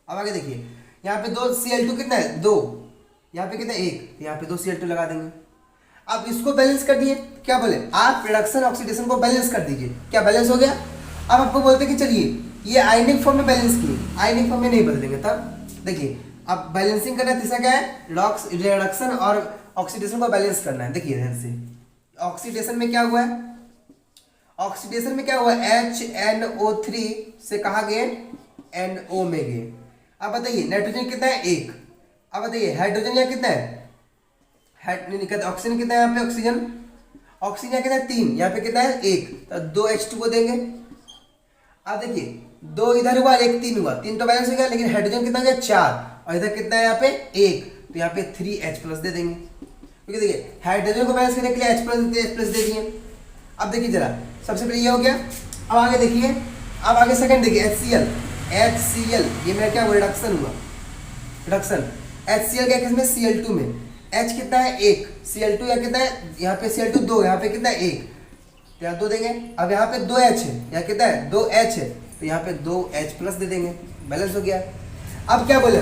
अब आगे देखिए यहाँ पे 2 Cl2 कितना है 2, यहाँ पे कितना है 1, यहाँ पे 2 Cl2 लगा देंगे। अब इसको बैलेंस कर दिए, क्या बोले आप, रिडक्शन ऑक्सीडेशन को बैलेंस कर दीजिए, क्या बैलेंस हो गया। अब आपको बोलते हैं कि चलिए ये आयनिक फॉर्म में बैलेंस किए, आयनिक फॉर्म में नहीं बदल देंगे। तब देखिए अब बैलेंसिंग करना है, तीसरा क्या है, रिडक्शन और ऑक्सीडेशन को बैलेंस करना है। देखिए ध्यान से, ऑक्सीडेशन में क्या हुआ है, ऑक्सीडेशन में क्या हुआ, HNO3 से कहा गए NO में गए। अब बताइए नाइट्रोजन कितना है 1, अब बताइए हाइड्रोजन यहाँ कितना है, ऑक्सीजन कितना है यहाँ पे, ऑक्सीजन कितना है 3, यहाँ पे कितना है 1, तो 2H2O देंगे। अब देखिए 2 इधर हुआ, 1 3 हुआ, 3 तो बैलेंस हो गया, लेकिन हाइड्रोजन कितना है 4, और इधर कितना है यहाँ पे 1, तो यहाँ पे 3H+ दे देंगे, क्योंकि देखिए हाइड्रोजन को बैलेंस करने के लिए H+ दे दिए। अब देखिए जरा, सबसे पहले ये हो गया। अब आगे देखिए, अब आगे सेकंड देखिए HCl, ये मेरा क्या हुआ, रिडक्शन हुआ, रिडक्शन। HCl क्या किसमें, Cl2 में, H कितना है 1, Cl2 या कितना है, यहाँ पे Cl2 2, यहाँ पे कितना है 1, तो यहाँ 2 देंगे। अब यहाँ पे 2H है, यहाँ कितना है 2H है, तो यहाँ पे 2H+ दे देंगे, बैलेंस हो गया। अब क्या बोले,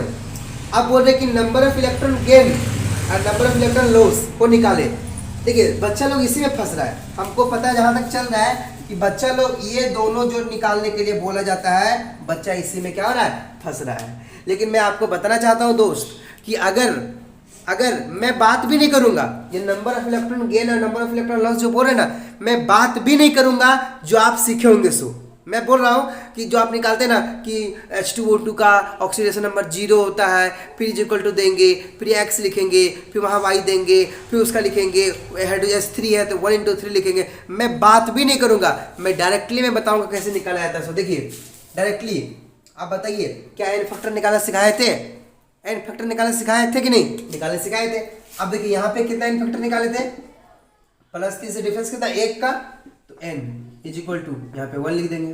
अब बोल रहे कि नंबर ऑफ इलेक्ट्रॉन गेन और नंबर ऑफ इलेक्ट्रॉन लॉस को निकाले। देखिए बच्चा लोग इसी में फंस रहा है, हमको पता है, जहाँ तक चल रहा है कि बच्चा लोग ये दोनों जो निकालने के लिए बोला जाता है, बच्चा इसी में क्या हो रहा है, फंस रहा है। लेकिन मैं आपको बताना चाहता हूँ दोस्त कि अगर मैं बात भी नहीं करूंगा, ये नंबर ऑफ इलेक्ट्रॉन गेन और नंबर ऑफ इलेक्ट्रॉन लॉस जो बोल रहे हैं ना, मैं बात भी नहीं करूंगा, जो आप सीखे होंगे सो मैं बोल रहा हूँ कि जो आप निकालते हैं ना कि H2O2 का ऑक्सीडेशन नंबर 0 होता है, फिर इज इक्वल टू देंगे, फिर X लिखेंगे, फिर वहाँ Y देंगे, फिर उसका लिखेंगे, H3 है तो 1 × 3 लिखेंगे। मैं बात भी नहीं करूँगा, मैं डायरेक्टली मैं बताऊँगा कैसे निकाला जाता है। सो देखिए डायरेक्टली आप बताइए, क्या एन फैक्टर निकालना सिखाए थे, एन फैक्टर निकालना सिखाए थे कि नहीं, निकालने सिखाए थे। अब देखिए यहाँ पे कितना एन फैक्टर निकाले थे, +3 से डिफरेंस कितना 1 का, तो n इज इक्वल टू यहाँ पे 1 लिख देंगे।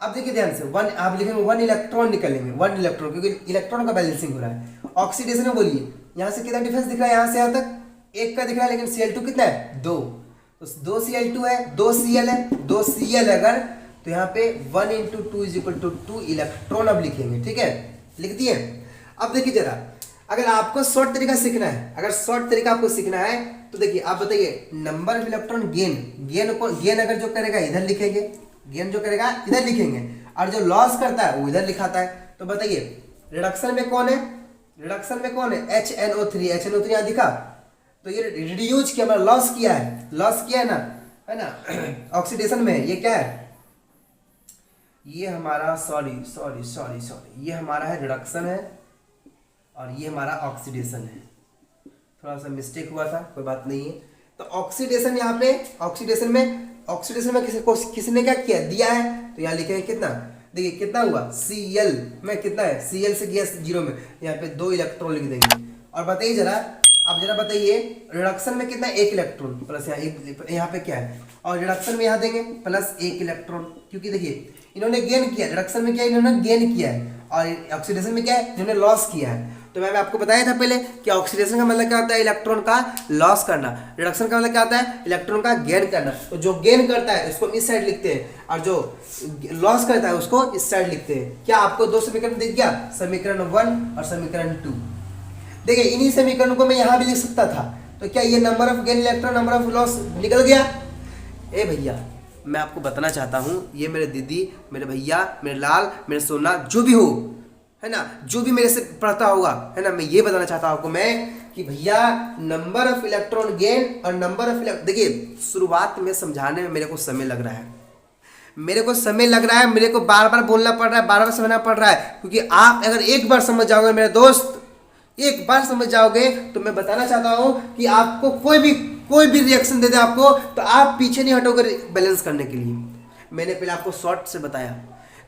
अब देखिए ध्यान से 1 आप लिखेंगे 1 इलेक्ट्रॉन निकलेंगे, 1 इलेक्ट्रॉन, क्योंकि इलेक्ट्रॉन का बैलेंसिंग हो रहा है। ऑक्सीडेशन में बोलिए यहाँ से कितना डिफरेंस दिख रहा है, यहाँ से यहाँ तक 1 का दिख रहा है, लेकिन Cl2 कितना है 2, तो 2 Cl2 है, 2 Cl है, 2 Cl अगर, तो यहाँ पे 1 × 2 इज इक्वल टू 2 इलेक्ट्रॉन अब लिखेंगे, ठीक है, लिख दिए। अब देखिए जरा, अगर आपको शॉर्ट तरीका सीखना है, अगर शॉर्ट तरीका आपको सीखना है तो देखिए आप बताइए नंबर ऑफ इलेक्ट्रॉन गेन अगर जो करेगा इधर लिखेंगे, गेन जो करेगा इधर लिखेंगे, और जो लॉस करता है वो इधर लिखाता है। तो बताइए रिडक्शन में कौन है, रिडक्शन में कौन है HNO3, HNO3 यहाँ दिखा, तो ये रिड्यूस किया, मतलब लॉस किया है, लॉस किया है ना ऑक्सीडेशन में। ये क्या है, ये हमारा सॉरी ये हमारा है रिडक्शन है, और ये हमारा ऑक्सीडेशन है। थोड़ा सा मिस्टेक हुआ था, कोई बात नहीं है। तो ऑक्सीडेशन यहाँ पे, ऑक्सीडेशन में किसने क्या किया, दिया है, तो यहाँ लिखेंगे कितना, देखिए कितना हुआ Cl में कितना है, Cl से गया 0 में, यहाँ पे 2 इलेक्ट्रॉन लिख देंगे। और बताइए जरा अब जरा बताइए रिडक्शन में कितना, एक इलेक्ट्रॉन प्लस यहाँ पे क्या है, और रिडक्शन में यहाँ देंगे प्लस एक इलेक्ट्रॉन, क्योंकि देखिए इन्होंने गेन किया, रिडक्शन में क्या है इन्होंने गेन किया है, और ऑक्सीडेशन में क्या है इन्होंने लॉस किया है। तो मैंने आपको बताया था पहले कि ऑक्सीडेशन का मतलब क्या होता है, इलेक्ट्रॉन का लॉस करना, रिडक्शन का मतलब क्या होता है, इलेक्ट्रॉन का गेन करना। तो जो गेन करता है उसको इस साइड लिखते हैं, और जो लॉस करता है उसको इस साइड लिखते हैं। क्या आपको दो समीकरण दिख गया, समीकरण 1 और समीकरण 2। देखिए इन्हीं समीकरणों को मैं यहाँ भी लिख सकता था, तो क्या ये number of gain electron number of loss निकल गया। ए भैया मैं आपको बताना चाहता हूँ, ये मेरे दीदी, मेरे भैया, मेरे लाल, मेरे सोना, जो भी हो, है ना, जो भी मेरे से पढ़ता होगा, है ना, मैं ये बताना चाहता हूँ आपको मैं कि भैया नंबर ऑफ इलेक्ट्रॉन गेन और नंबर ऑफ देखिए शुरुआत में समझाने में मेरे को समय लग रहा है, मेरे को समय लग रहा है, मेरे को बार बार बोलना पड़ रहा है, बार बार समझना पड़ रहा है, क्योंकि आप अगर एक बार समझ जाओगे मेरे दोस्त, एक बार समझ जाओगे, तो मैं बताना चाहता हूँ कि आपको कोई भी रिएक्शन दे दे आपको, तो आप पीछे नहीं हटोगे बैलेंस करने के लिए। मैंने पहले आपको शॉर्ट से बताया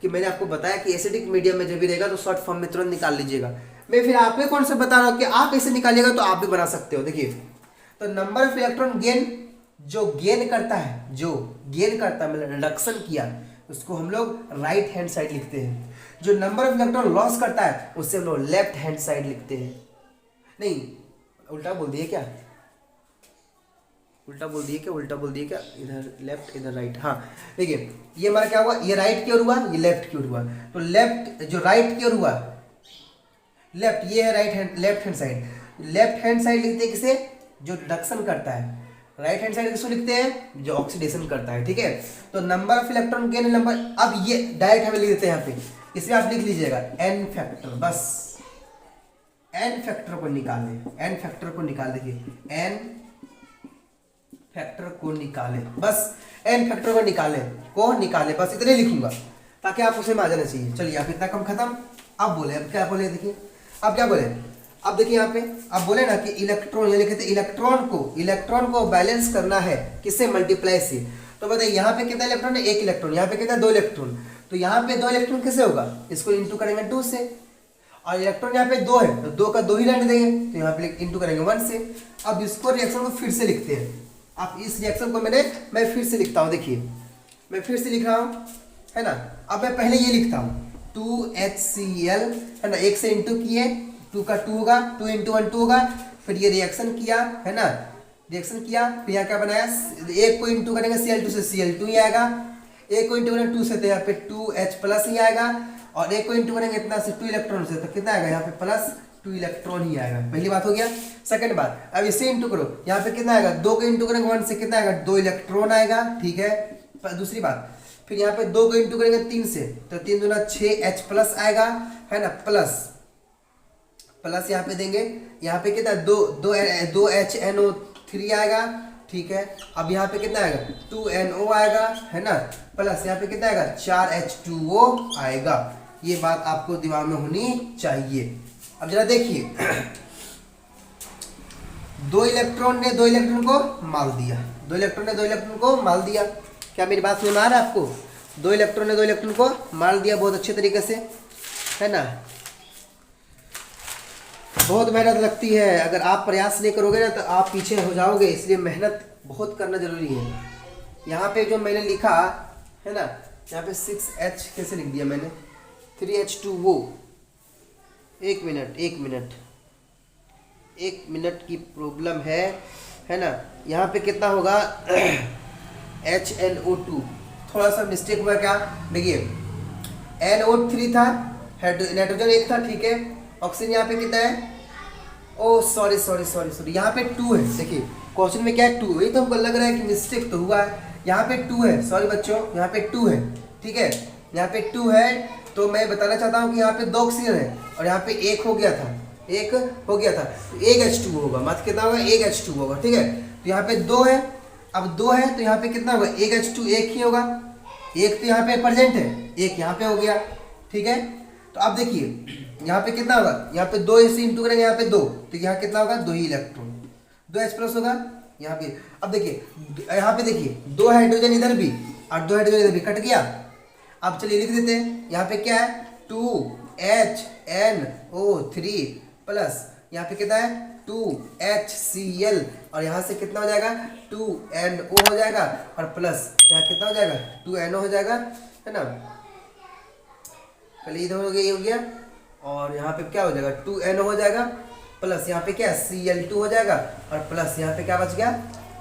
कि मैंने आपको बताया कि एसिडिक मीडियम में जब भी रहेगा तो शॉर्ट फॉर्म में तुरंत निकाल लीजिएगा। मैं फिर आप कौन से बता रहा हूँ कि आप ऐसे निकालिएगा तो आप भी बना सकते हो। देखिए तो नंबर ऑफ इलेक्ट्रॉन गेन, जो गेन करता है, जो गेन करता है मतलब रिडक्शन किया, उसको हम लोग राइट हैंड साइड लिखते हैं। जो नंबर ऑफ इलेक्ट्रॉन लॉस करता है उससे हम लोग लेफ्ट हैंड साइड लिखते हैं। नहीं उल्टा बोल दिए क्या, उल्टा बोल दिए क्या, उल्टा बोल दिए क्या, इधर लेफ्ट इधर राइट। हाँ देखिए ये हमारा क्या हुआ, ये राइट की ओर हुआ, ये लेफ्ट की ओर हुआ। तो लेफ्ट जो राइट की ओर हुआ, लेफ्ट ये है right hand, left hand side, left hand side लिखते हैं किसे, जो रिडक्शन करता है। राइट हैंड साइड किसको लिखते हैं, जो ऑक्सीडेशन करता है। ठीक है, तो number of electron gain number, अब ये डायरेक्ट हमें लिख देते हैं यहाँ पे, इसमें आप लिख लीजिएगा एन फैक्टर, बस एन फैक्टर को निकालें, एन फैक्टर को निकाल, देखिए एन फैक्टर को निकाले, बस एन फैक्टर को निकाले, बस इतने लिखूंगा ताकि आप उसे में आ जाना चाहिए। चलिए आप इतना कम खत्म। अब बोले, अब क्या बोले, देखिए अब क्या बोले, अब देखिए यहाँ पे अब बोले ना कि इलेक्ट्रॉन, ये लिखे थे इलेक्ट्रॉन को बैलेंस करना है किससे, मल्टीप्लाई से। तो बताइए यहाँ पे कितना इलेक्ट्रॉन है, एक इलेक्ट्रॉन, यहाँ पे कितना, दो इलेक्ट्रॉन। तो यहाँ पे दो इलेक्ट्रॉन कैसे होगा, इसको इंटू करेंगे 2 से, और इलेक्ट्रॉन यहाँ पे 2 है तो 2 का 2 ही रहने देंगे, तो यहाँ पे इंटू करेंगे 1 से। अब इसको रिएक्शन को फिर से लिखते हैं। अब इस रिएक्शन को मैं फिर से लिखता हूँ, देखिए मैं फिर से लिख रहा हूँ, है ना। अब मैं पहले ये लिखता हूँ 2HCl, है ना, 1 से इंटू किए, 2 का 2 होगा, 2 इंटू 1 2 होगा, फिर ये रिएक्शन किया, है ना, रिएक्शन किया, फिर यहाँ क्या बनाया, 1 को इंटू करेंगे Cl2 से Cl2 ही आएगा, 1 को इंटू करेंगे 2 से तो यहाँ पे 2H प्लस ही आएगा, और 1 को इंटू करेंगे इतना से 2 इलेक्ट्रॉन से तो कितना आएगा, यहाँ पे प्लस 2 इलेक्ट्रॉन ही आएगा। पहली बात हो गया। सेकंड बात, अब इसे इंटू करो, यहाँ पे कितना आएगा, 2 को इंटू करेंगे 1 से कितना आएगा, 2 इलेक्ट्रॉन आएगा। ठीक है, दूसरी बात, फिर यहाँ पे 2 को इंटू करेंगे 3 से तो 3 दूना 6H प्लस आएगा, है ना, प्लस यहाँ पे देंगे, यहाँ पे कितना 2 HNO3 आएगा। ठीक है, अब यहाँ पे कितना आएगा 2NO आएगा, है ना, प्लस यहाँ पे कितना आएगा 4H2O आएगा। ये बात आपको दिमाग में होनी चाहिए। अब जरा देखिए 2 इलेक्ट्रॉन ने 2 इलेक्ट्रॉन को मार दिया, 2 इलेक्ट्रॉन ने 2 इलेक्ट्रॉन को मार दिया। क्या मेरी बात समझ में आ रहा है आपको, 2 इलेक्ट्रॉन ने 2 इलेक्ट्रॉन को मार दिया बहुत अच्छे तरीके से, है ना। बहुत मेहनत लगती है, अगर आप प्रयास नहीं करोगे ना तो आप पीछे हो जाओगे, इसलिए मेहनत बहुत करना जरूरी है। यहाँ पे जो मैंने लिखा है ना, यहाँ पे 6H कैसे लिख दिया मैंने, 3H2O, एक मिनट की प्रॉब्लम है ना। यहाँ पे कितना होगा HNO2, थोड़ा सा मिस्टेक हुआ क्या, देखिए NO3 था, नाइट्रोजन 1 था, ठीक है, ऑक्सीजन यहाँ पे कितना है, ओ सॉरी, यहाँ पे 2 है। देखिए क्वेश्चन में क्या है 2, वही तो हमको लग रहा है कि मिस्टेक तो हुआ है, यहाँ पे 2 है, सॉरी बच्चों, यहाँ पे 2 है। ठीक है, यहाँ पे 2 है, तो मैं बताना चाहता हूँ कि यहाँ पे 2 ऑक्सीजन है और यहाँ पे 1 हो गया था, तो 1 H2O होगा, मत कितना होगा, 1 H2O होगा। ठीक है, तो यहाँ पे 2 है, अब 2 है तो यहाँ पे कितना होगा, 1 H2, 1 ही होगा, 1 तो यहाँ पे प्रेजेंट है, 1 यहाँ पे हो गया। ठीक है, तो अब देखिए यहाँ पे कितना होगा, यहाँ पे 2 से इंटू करेंगे, यहाँ पे 2, तो यहाँ कितना होगा, 2 ही इलेक्ट्रॉन, 2H प्लस होगा यहाँ पे। अब देखिए यहाँ पे देखिए 2 हाइड्रोजन इधर भी और 2 हाइड्रोजन इधर भी कट गया। अब चलिए लिख देते हैं, यहाँ पे क्या है 2HNO3 प्लस यहाँ पे कितना है 2HCl, और यहाँ से कितना हो जाएगा 2NO हो जाएगा, और प्लस यहाँ कितना हो जाएगा 2NO हो जाएगा, है ना। पहले इधर हो गया, ये हो गया, और यहाँ पे क्या हो जाएगा 2NO हो जाएगा, प्लस यहाँ पे क्या Cl2 हो जाएगा, और प्लस यहाँ पे क्या बच गया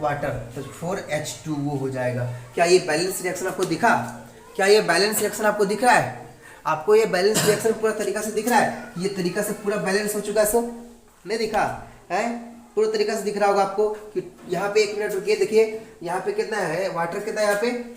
वाटर, तो 4H2O हो जाएगा। क्या ये बैलेंस रिएक्शन आपको दिखा? क्या ये बैलेंस रिएक्शन आपको दिख रहा है? आपको ये बैलेंस रिएक्शन पूरा तरीका से दिख रहा है? ये तरीका से पूरा बैलेंस हो चुका है सब? नहीं दिखा है? पूरा तरीका से दिख रहा होगा आपको कि यहाँ पे 1 मिनट रुकिए, देखिए यहाँ पे कितना है वाटर, कितना है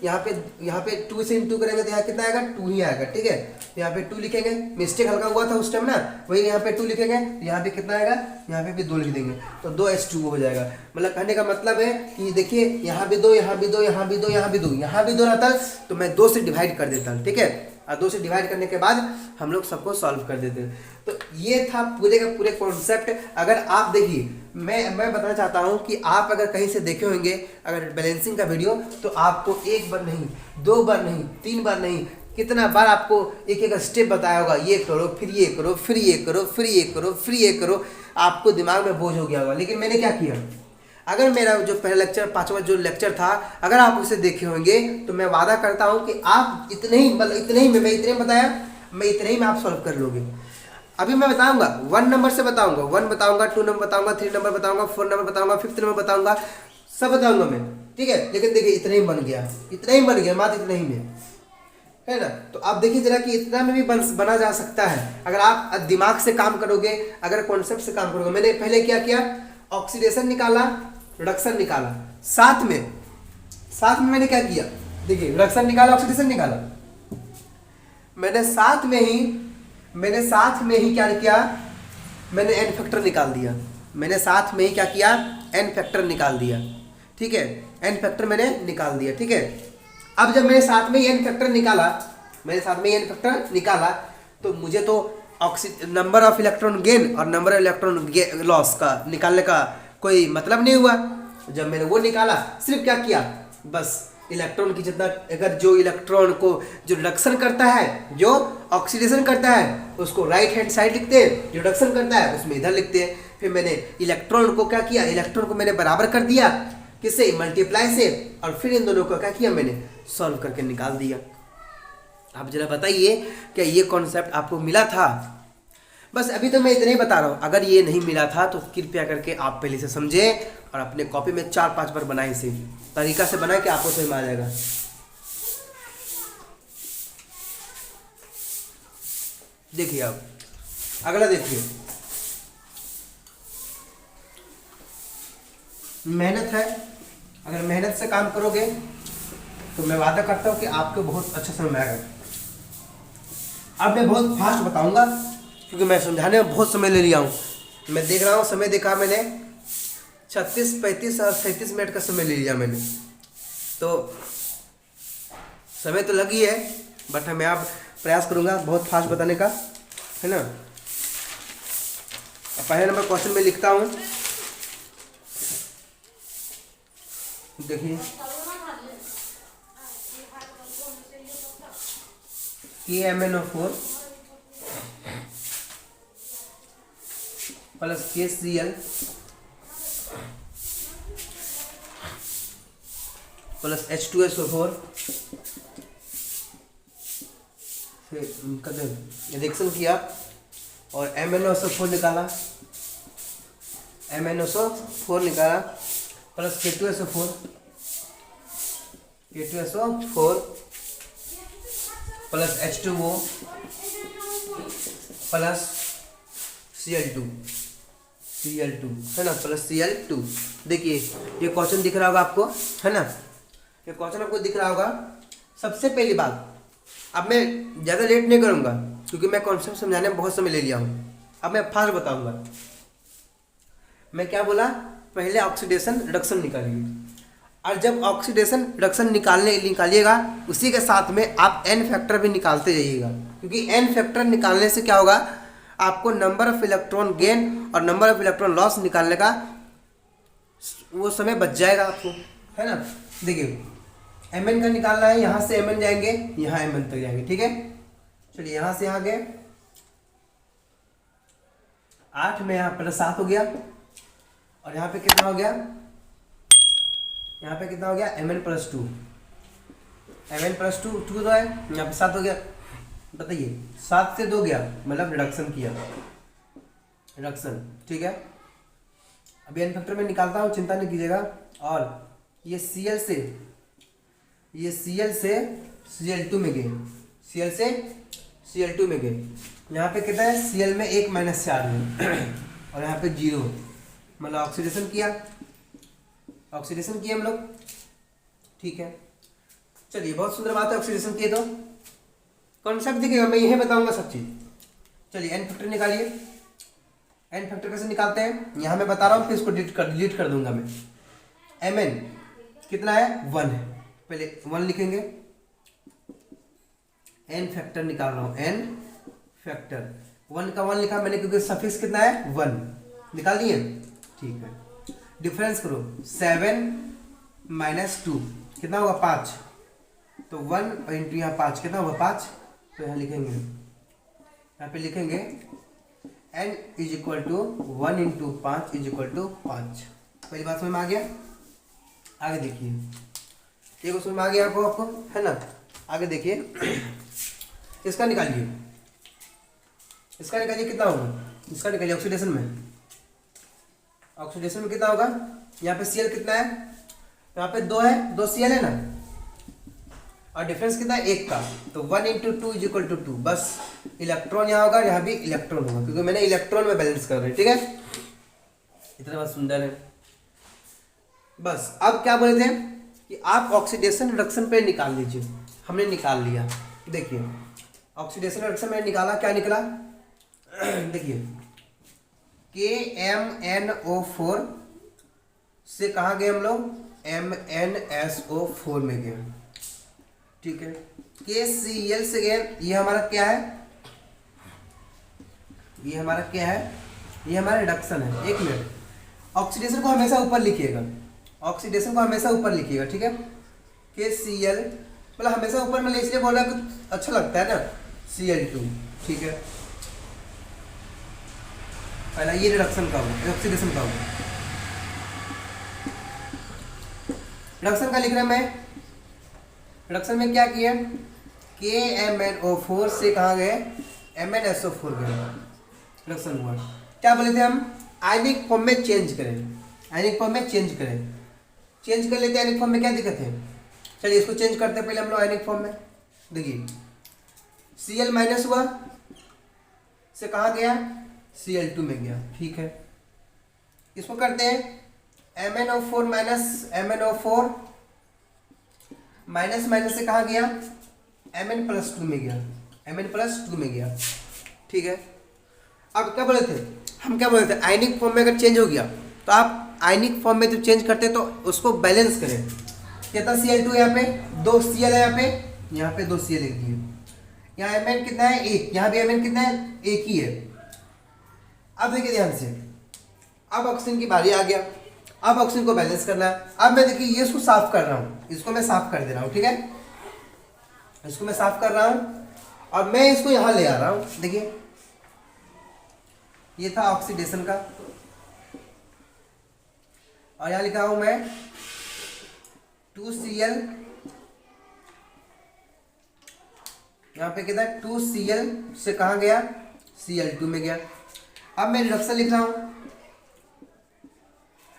यहाँ पे 2 से इंटू करेंगे तो यहाँ कितना आएगा 2 ही आएगा, ठीक है। तो यहाँ पे 2 लिखेंगे, मिस्टेक हल्का हुआ था उस टाइम ना, वही यहाँ पे 2 लिखेंगे, यहाँ पे कितना आएगा, यहाँ पे भी 2 लिख देंगे, तो 2H2O हो जाएगा। मतलब कहने का मतलब है कि देखिए यहाँ भी 2, यहाँ भी 2, यहाँ भी 2, यहाँ भी 2, यहाँ भी 2 रहता तो मैं 2 से डिवाइड कर देता, ठीक है। और 2 से डिवाइड करने के बाद हम लोग सबको सॉल्व कर देते हैं। तो ये था पूरे का पूरे कॉन्सेप्ट। अगर आप देखिए, मैं बताना चाहता हूँ कि आप अगर कहीं से देखे होंगे अगर बैलेंसिंग का वीडियो, तो आपको 1 बार नहीं, 2 बार नहीं, 3 बार नहीं, कितना बार आपको एक एक स्टेप बताया होगा, ये करो, फिर ये करो, फिर ये करो, फिर ये करो, फिर ये करो, आपको दिमाग में बोझ हो गया होगा। लेकिन मैंने क्या किया, अगर मेरा जो पहला लेक्चर 5वां जो लेक्चर था, अगर आप उसे देखे होंगे तो मैं वादा करता हूं कि आप इतने ही, मतलब इतने ही में, मैं इतने बताया, मैं इतने ही में आप सॉल्व कर लोगे। अभी मैं बताऊंगा 1 नंबर से बताऊंगा, 1 बताऊंगा, 2 नंबर बताऊंगा, 3 नंबर बताऊंगा, 4 नंबर बताऊंगा, 5th नंबर बताऊंगा, सब बताऊंगा मैं, ठीक है। लेकिन देखिए इतना ही बन गया, इतना ही बन गया, मात्र इतना ही में, है ना। तो आप देखिए जरा कि इतना में भी बना जा सकता है अगर आप दिमाग से काम करोगे, अगर कॉन्सेप्ट से काम करोगे। मैंने पहले क्या किया, ऑक्सीडेशन निकाला, रिडक्शन निकाला, साथ में मैंने क्या किया, देखिए रिडक्शन निकाला, ऑक्सीडेशन निकाला, मैंने साथ में ही क्या किया, मैंने एन फैक्टर निकाल दिया, मैंने साथ में ही क्या किया, एन फैक्टर निकाल दिया, ठीक है। एन फैक्टर मैंने निकाल दिया, ठीक है। अब जब मैंने साथ में ही एन फैक्टर निकाला, तो मुझे तो नंबर ऑफ इलेक्ट्रॉन गेन और नंबर ऑफ इलेक्ट्रॉन लॉस का निकालने का कोई मतलब नहीं हुआ। जब मैंने वो निकाला, सिर्फ क्या किया, बस इलेक्ट्रॉन की जितना, अगर जो इलेक्ट्रॉन को जो रिडक्शन करता है, जो ऑक्सीडेशन करता है, उसको राइट हैंड साइड लिखते हैं, जो रिडक्शन करता है उसमें इधर लिखते हैं। फिर मैंने इलेक्ट्रॉन को क्या किया, इलेक्ट्रॉन को मैंने बराबर कर दिया, किससे, मल्टीप्लाई से, और फिर इन दोनों को क्या किया, मैंने सॉल्व करके निकाल दिया। आप जरा बताइए क्या ये कॉन्सेप्ट आपको मिला था? बस अभी तो मैं इतना ही बता रहा हूँ, अगर ये नहीं मिला था तो कृपया करके आप पहले से समझें और अपने कॉपी में 4-5 बार बनाएं, इसे तरीका से बनाए कि आपको समझ में आ जाएगा। देखिए अब अगला देखिए, मेहनत है, अगर मेहनत से काम करोगे तो मैं वादा करता हूँ कि आपको बहुत अच्छा समझ में आएगा। अब मैं बहुत फास्ट बताऊंगा क्योंकि मैं समझाने में बहुत समय ले लिया हूँ। मैं देख रहा हूँ, समय देखा मैंने 36, 35 और 37 मिनट का समय ले लिया मैंने, तो समय तो लगी है, बट मैं अब प्रयास करूँगा बहुत फास्ट बताने का, है ना। पहले नंबर क्वेश्चन में लिखता हूँ, देखिए KMnO4 plus KCl plus H2SO4, फिर रिएक्शन किया और MnO4 निकाला, plus K2SO4 plus H2O plus Cl2, है ना, प्लस Cl2। देखिए ये क्वेश्चन दिख रहा होगा आपको, है ना, ये क्वेश्चन आपको दिख रहा होगा। सबसे पहली बात, अब मैं ज़्यादा लेट नहीं करूँगा क्योंकि मैं कॉन्सेप्ट समझाने में बहुत समय ले लिया हूँ। अब मैं फास्ट बताऊँगा। मैं क्या बोला, पहले ऑक्सीडेशन रिडक्शन निकालिए, और जब ऑक्सीडेशन रिडक्शन निकालिएगा उसी के साथ में आप एन फैक्टर भी निकालते जाइएगा, क्योंकि एन फैक्टर निकालने से क्या होगा, आपको नंबर ऑफ इलेक्ट्रॉन गेन और नंबर ऑफ इलेक्ट्रॉन लॉस निकालने का वो समय बच जाएगा आपको, है ना। देखिए Mn का निकालना है, यहाँ से Mn जाएंगे, यहाँ Mn तक जाएंगे, ठीक है। चलिए यहाँ से यहाँ गए, 8 में यहाँ प्लस 7 हो गया, और यहाँ पे कितना हो गया, यहाँ पे कितना हो गया Mn+2, Mn+2 2 तो है, यहाँ पे 7 हो गया। बताइए 7 से 2 गया, मतलब रिडक्शन किया, रिडक्शन, ठीक है। अभी एन फैक्टर में निकालता हूँ, चिंता नहीं कीजिएगा। और ये Cl से Cl2 में गए, Cl से Cl2 में गए। यहाँ पे कितना है, Cl में 1 - 4 है और यहाँ पे 0, मतलब ऑक्सीडेशन किया हम लोग, ठीक है। चलिए बहुत सुंदर बात है, ऑक्सीडेशन किए तो कॉन्सेप्ट दिखेगा, मैं यही बताऊंगा सब चीज। चलिए एन फैक्टर निकालिए। एन फैक्टर कैसे निकालते हैं यहाँ मैं बता रहा हूँ, फिर इसको डिलीट कर दूंगा मैं। Mn कितना है, 1 है, पहले 1 लिखेंगे। एन फैक्टर निकाल रहा हूँ, एन फैक्टर 1 का 1 लिखा मैंने, क्योंकि सफिक्स कितना है 1, निकाल दिए, ठीक है। डिफरेंस करो, 7 - 2 कितना होगा 5, तो 1 और इंटू यहाँ 5 कितना होगा 5, तो यहाँ लिखेंगे, यहाँ पे लिखेंगे n = 1 × 5 = 5। पहली बात समझ में आ गया। आगे देखिए, ये को समझ में आ गया आपको है ना। आगे देखिए, इसका निकालिए, कितना होगा, इसका निकालिए ऑक्सीडेशन में। ऑक्सीडेशन में कितना होगा, यहाँ पे Cl कितना है, यहाँ पे 2 है, 2 Cl है ना, और डिफरेंस कितना है 1 का, तो 1 × 2 = 2। बस इलेक्ट्रॉन यहाँ होगा, यहाँ भी इलेक्ट्रॉन होगा, क्योंकि मैंने इलेक्ट्रॉन में बैलेंस कर रहे हैं, ठीक है। इतना बात सुंदर है। बस अब क्या बोले थे कि आप ऑक्सीडेशन रिडक्शन पे निकाल लीजिए, हमने निकाल लिया। देखिए ऑक्सीडेशन रिडक्शन में निकाला, क्या निकला देखिए, KMnO4 से कहाँ गए हम लोग, MnSO4 में गए, ठीक है। KCl से गए, ये हमारा क्या है, ये हमारा रिडक्शन है। एक मिनट, ऑक्सीडेशन को हमेशा ऊपर लिखिएगा, ठीक है। KCl मतलब हमेशा ऊपर में, इसलिए बोल रहा है कुछ अच्छा लगता है ना, Cl2, ठीक है। पहला ये रिडक्शन का होगा, ऑक्सीडेशन का होगा। रिडक्शन का लिख रहा मैं, रिडक्शन में क्या किया, KMnO4 से कहाँ गए, MnSO4 गए, रिडक्शन हुआ। क्या बोले थे हम, आयनिक फॉर्म में चेंज करें, चेंज कर लेते हैं। आयनिक फॉर्म में क्या दिक्कत है, चलिए इसको चेंज करते हैं पहले हम लोग आयनिक फॉर्म में। देखिए Cl- हुआ, से कहाँ गया, Cl2 में गया, ठीक है। इसको करते हैं MnO4 MnO4 माइनस से कहाँ गया, Mn+2 में गया, ठीक है। अब क्या बोले थे हम, आयनिक फॉर्म में अगर चेंज हो गया तो आप आयनिक फॉर्म में जब चेंज करते हैं तो उसको बैलेंस करें। कितना Cl2 यहाँ पे, 2 Cl है, यहाँ पे 2 Cl लिख दिए। यहाँ Mn कितना है 1, यहाँ भी Mn कितना है 1 ही है। अब देखिए ध्यान से, अब ऑक्सीजन की बारी आ गया, अब ऑक्सीजन को बैलेंस करना है। अब मैं देखिए ये इसको साफ कर रहा हूँ, इसको मैं साफ कर दे रहा हूँ, ठीक है। इसको मैं साफ कर रहा हूँ और मैं इसको यहाँ ले आ रहा हूँ। देखिए ये था ऑक्सीडेशन का, और यहाँ लिखा हूँ मैं 2Cl, यहाँ पे कितना 2Cl से कहाँ गया, Cl2 में गया। अब मैं रिडक्शन लिख रहा हूँ,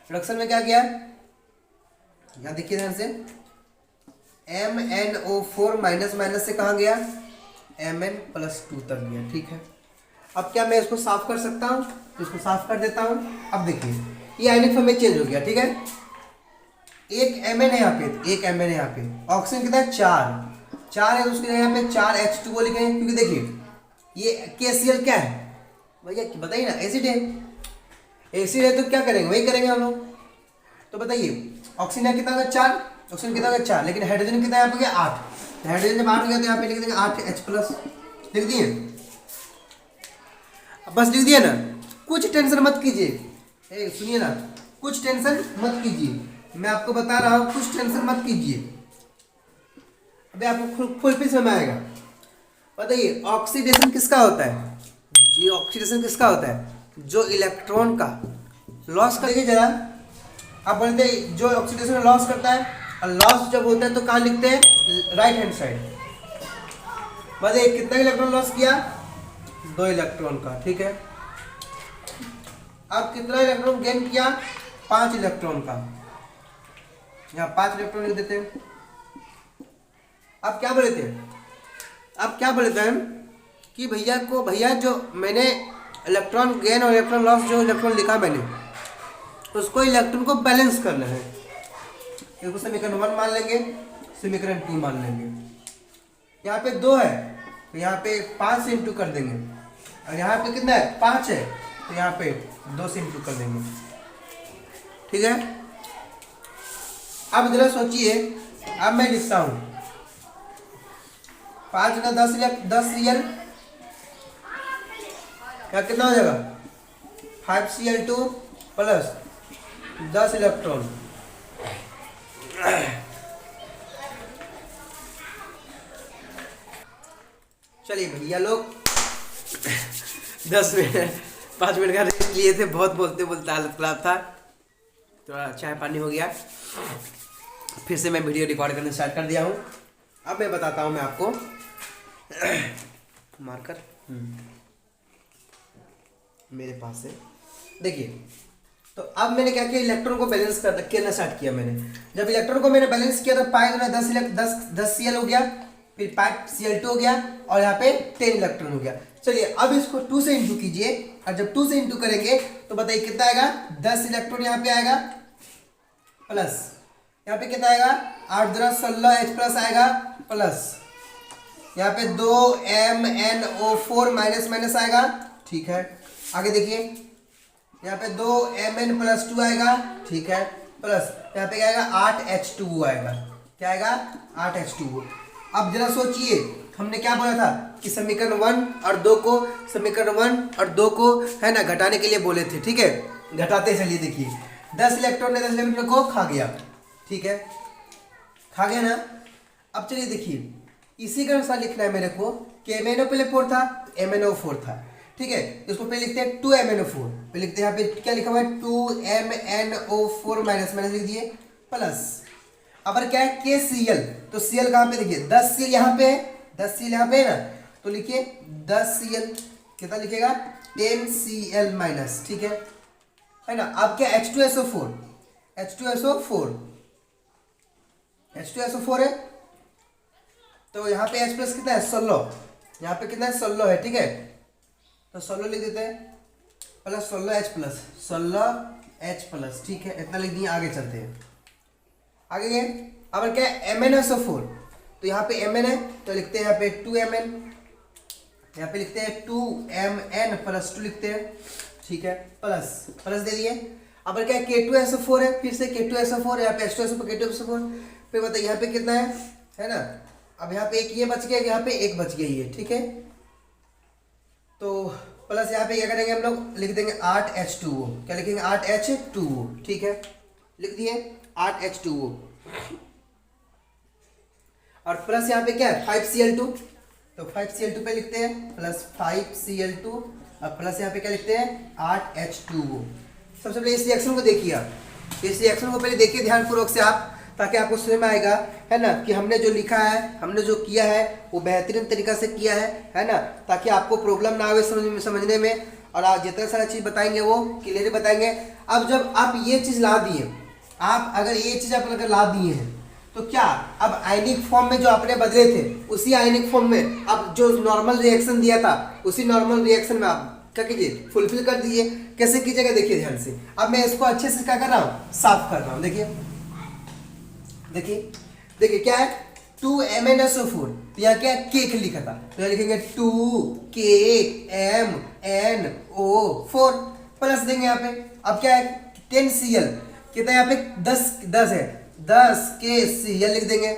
रिडक्शन में क्या किया, यहाँ देखिए ध्यान से, MnO4 माइनस से कहाँ गया, Mn+2 तक गया, ठीक है। अब क्या मैं इसको साफ कर सकता हूँ, तो इसको साफ कर देता हूँ। अब देखिए ये आयनिक फॉर्म में चेंज हो गया, ठीक है। एक Mn है यहाँ पे, ऑक्सीजन कितना है 4 है, तो उसके यहाँ पे 4H2O लिखेंगे, क्योंकि देखिए ये KCl क्या है भैया, बताइए ना, एसिड है, तो क्या करेंगे, वही करेंगे हम लोग। तो बताइए ऑक्सीजन कितना होगा 4, ऑक्सीजन कितना होगा 4, लेकिन हाइड्रोजन कितना यहाँ पे गया 8। हाइड्रोजन जब 8 हो गया तो यहाँ पे लिख देंगे 8H+, लिख दिए। बस लिख दिया ना, कुछ टेंशन मत कीजिए, सुनिए ना, कुछ टेंशन मत कीजिए, मैं आपको बता रहा हूँ, कुछ टेंशन मत कीजिए, अभी आपको फुल पे समझ आएगा। बताइए ऑक्सीडेशन किसका होता है, ये ऑक्सीडेशन किसका होता है, जो इलेक्ट्रॉन का लॉस कर, देखिए जरा आप बोलते हैं जो ऑक्सीडेशन में लॉस करता है, और लॉस जब होता है तो कहाँ लिखते हैं, राइट हैंड साइड। बताइए कितना इलेक्ट्रॉन लॉस किया, 2 इलेक्ट्रॉन का, ठीक है। अब कितना इलेक्ट्रॉन गेन किया, 5 इलेक्ट्रॉन का, यहाँ 5 इलेक्ट्रॉन लिख देते हैं। अब क्या बोले थे, अब क्या बोले थे हम कि भैया जो मैंने इलेक्ट्रॉन गेन और इलेक्ट्रॉन लॉस जो इलेक्ट्रॉन लिखा मैंने, उसको इलेक्ट्रॉन को बैलेंस करना है। इसको समीकरण 1 मान लेंगे, समीकरण 2 मान लेंगे। यहाँ पे 2 है तो यहाँ पे 5 से इंटू कर देंगे, और यहाँ पे कितना है, 5 है तो यहाँ पे 2 से इंटू कर देंगे, ठीक है। अब जरा सोचिए, अब मैं लिखता हूँ 5 का 10 रियल, क्या कितना हो जाएगा, 5Cl2 प्लस 10 इलेक्ट्रॉन। चलिए भैया लोग 10 मिनट 5 मिनट का रेस्ट लिए थे, बहुत बोलते बोलते हालत खराब था, थोड़ा चाय पानी हो गया, फिर से मैं वीडियो रिकॉर्ड करना स्टार्ट कर दिया हूँ। अब मैं बताता हूँ मैं आपको मार्कर मेरे पास है, देखिए। तो अब मैंने क्या किया, इलेक्ट्रॉन को बैलेंस करना स्टार्ट किया मैंने। जब इलेक्ट्रॉन को मैंने बैलेंस किया तो पाई 10 Cl हो गया, फिर 5Cl2 हो गया, और यहाँ पे 10 इलेक्ट्रॉन हो गया। चलिए अब इसको 2 से इंटू कीजिए, और जब 2 से इंटू करेंगे तो बताइए कितना आएगा, 10 इलेक्ट्रॉन यहाँ पे आएगा, प्लस यहाँ पे कितना आएगा, 8 × 16 H प्लस आएगा, प्लस यहाँ पे 2MnO4 माइनस माइनस आएगा, ठीक है। आगे देखिए यहाँ पे 2Mn+2 आएगा, ठीक है, प्लस यहाँ पे क्या आएगा, 8H2O आएगा, क्या आएगा, 8H2O। अब जरा सोचिए, हमने क्या बोला था कि समीकरण 1 और 2 को, समीकरण 1 और 2 को है ना घटाने के लिए बोले थे, ठीक है। घटाते चलिए, देखिए 10 इलेक्ट्रॉन ने 10 इलेक्ट्रॉन को खा गया, ठीक है, खा गया ना। अब चलिए देखिए, इसी के अनुसार लिखना है मेरे को कि MnO पहले 4 था, MnO4 था, ठीक है। इसको पहले लिखते हैं 2MnO4, पहले लिखते हैं, यहाँ पे क्या लिखा हुआ है, 2MnO4 माइनस माइनस लिख दिए, प्लस अब क्या है, KCl, तो Cl कहाँ पे, देखिए 10 Cl यहाँ पे है, 10 Cl यहाँ पे है ना, तो लिखिए 10 Cl, कितना लिखेगा, 10 Cl माइनस, ठीक है ना। अब क्या, H2SO4, H2SO4 है, तो यहाँ पे H प्लस कितना है, 16, यहाँ पे कितना है, 16 है, ठीक है, तो 16 लिख देते हैं, प्लस 16H प्लस, ठीक है, इतना लिख दिए। आगे चलते हैं, आगे गए। अब क्या है, MnSO4, तो यहाँ पे Mn है तो लिखते हैं यहाँ पे 2Mn, यहाँ पे लिखते हैं 2Mn+2 लिखते हैं, ठीक है, प्लस दे दिए। अब क्या है, K2SO4 है, फिर से K2SO4, यहाँ पे H2SO4, K2SO4, फिर बताइए यहाँ पे कितना है ना। अब यहाँ पे एक ये बच गया, यहाँ पे एक बच गया ये, ठीक है, तो प्लस यहाँ पे क्या करेंगे हम लोग, लिख देंगे 8H2O, क्या लिखेंगे, 8H2O, ठीक है, लिख दिए 8H2O, और प्लस यहाँ पे क्या है, 5Cl2, तो 5Cl2 पे लिखते हैं, प्लस 5Cl2, और प्लस यहाँ पे क्या लिखते हैं, 8H2O। सबसे पहले इस रिएक्शन को देखिए आप, इस रिएक्शन को पहले देखिए ध्यानपूर्वक से आप, ताकि आपको समझ में आएगा, है ना, कि हमने जो लिखा है, हमने जो किया है वो बेहतरीन तरीका से किया है ना, ताकि आपको प्रॉब्लम ना आवे समझने में, और आप जितना सारा चीज़ बताएंगे वो क्लियर बताएंगे। अब जब आप ये चीज़ ला दिए, आप अगर ये चीज़ आप अगर ला दिए हैं, तो क्या अब आयनिक फॉर्म में जो आपने बदले थे, उसी आयनिक फॉर्म में अब जो नॉर्मल रिएक्शन दिया था, उसी नॉर्मल रिएक्शन में आप क्या कीजिए, फुलफिल कर दीजिए। कैसे कीजिएगा, देखिए ध्यान से। अब मैं इसको अच्छे से क्या कर रहा हूँ, साफ कर रहा हूँ। देखिए क्या है, 2MnSO4, तो यहाँ क्या के लिखा था, तो यहाँ लिखेंगे 2KMnO4, प्लस देंगे यहाँ पे। अब क्या है, 10Cl, कितना यहाँ पे 10 है, 10KCl लिख देंगे,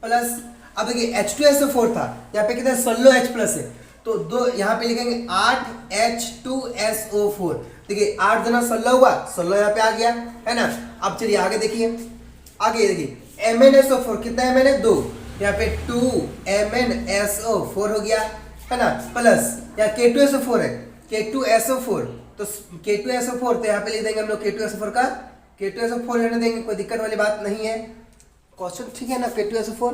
प्लस अब देखिए H2SO4 था, यहाँ पे कितना 16H प्लस है, तो दो यहाँ पे लिखेंगे 8H2SO4। देखिए 8 × 16 हुआ, 16 यहाँ पे आ गया, है ना। अब चलिए आगे देखिए, MnSO4 कितना है, मैंने 2, यहाँ पे 2MnSO4 हो गया, है ना, प्लस यहाँ K2SO4 है, K2SO4, तो तो K2SO4, तो यहाँ पे लिख देंगे हम लोग K2SO4 का, K2SO4 रहने देंगे, कोई दिक्कत वाली बात नहीं है। क्वेश्चन ठीक है ना, K2SO4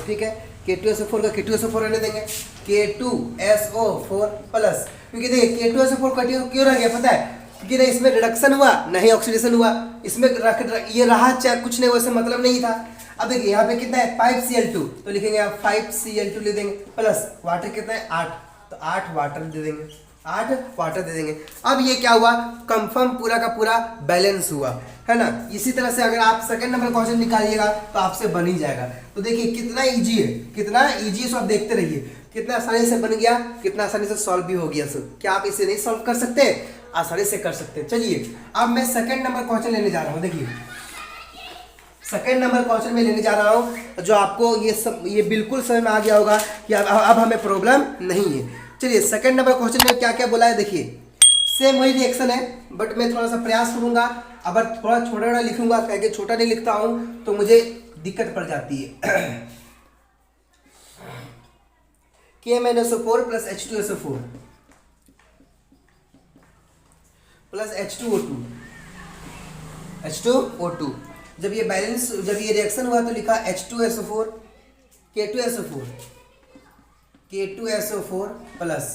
ठीक है, K2SO4 का K2SO4 रहने देंगे, K2SO4 प्लस, क्योंकि देखिए K2SO4 क्यों रह गया पता है, क्योंकि नहीं इसमें रिडक्शन हुआ नहीं ऑक्सीडेशन हुआ, इसमें ये रहा चाहे कुछ नहीं, वैसे मतलब नहीं था। अब देखिए यहाँ पे कितना है 5Cl2, तो लिखेंगे आप 5Cl2 ले देंगे, प्लस वाटर कितना है 8, तो 8 वाटर दे देंगे, 8 वाटर दे देंगे। अब ये क्या हुआ, कंफर्म पूरा का पूरा बैलेंस हुआ, है ना। इसी तरह से अगर आप सेकंड नंबर क्वेश्चन निकालिएगा तो आपसे बन ही जाएगा। तो देखिए कितना इजी है, कितना इजी है, सो आप देखते रहिए कितना आसानी से बन गया, कितना आसानी से सॉल्व भी हो गया। सर क्या आप इसे नहीं सॉल्व कर सकते, आसानी से कर सकते हैं। चलिए अब मैं सेकंड नंबर क्वेश्चन लेने जा रहा हूँ। देखिए सेकंड नंबर क्वेश्चन में लेने जा रहा हूँ, जो आपको ये बिल्कुल समझ में आ गया होगा कि अब हमें प्रॉब्लम नहीं है। चलिए सेकंड नंबर क्वेश्चन में क्या क्या बोला है, देखिए सेम वही रिएक्शन है, बट मैं थोड़ा सा प्रयास करूंगा, अगर थोड़ा छोटा लिखूंगा, क्योंकि छोटा नहीं लिखता हूँ तो मुझे दिक्कत पड़ जाती है। KMnSO4 plus H2SO4 plus H2O2, जब ये बैलेंस, जब ये रिएक्शन हुआ तो लिखा H2SO4 K2SO4 plus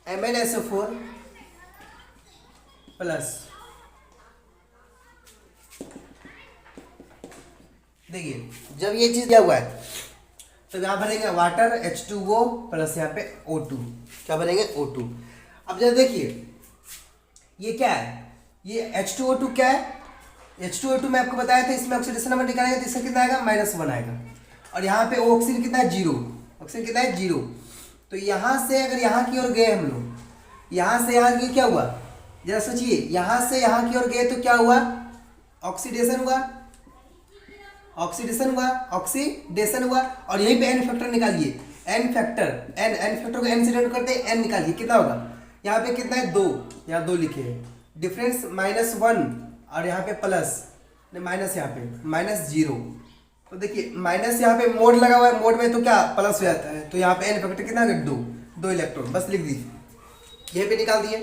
MnSO4 plus, देखिए जब ये चीज क्या हुआ है तो यहाँ भरेंगे वाटर H2O प्लस यहाँ पे O2, क्या भरेंगे O2। अब जरा देखिए ये क्या है, ये H2O2 क्या है, H2O2 मैं आपको बताया था, इसमें ऑक्सीडेशन नंबर निकालेंगे तो इसका कितना आएगा -1 आएगा, और यहाँ पे ऑक्सीजन कितना है 0, ऑक्सीजन कितना है 0। तो यहाँ से अगर यहाँ की ओर गए हम लोग, यहाँ से यहाँ की क्या हुआ, जरा सोचिए, यहाँ से यहाँ की ओर गए तो क्या हुआ, ऑक्सीडेशन हुआ, ऑक्सीडेशन हुआ, और यहीं पे एन फैक्टर निकालिए, एन फैक्टर को एन से डिवाइड करते हैं, एन निकालिए कितना होगा, यहाँ पे कितना है 2, यहाँ 2 लिखे हैं, डिफरेंस -1 और यहाँ पे प्लस, माइनस यहाँ पे -0। तो देखिए माइनस यहाँ पे मोड लगा हुआ है, मोड में तो क्या प्लस हो जाता है, तो यहाँ पे एन फैक्टर कितना है 2 इलेक्ट्रॉन, बस लिख दीजिए, यहीं पे निकाल दिए।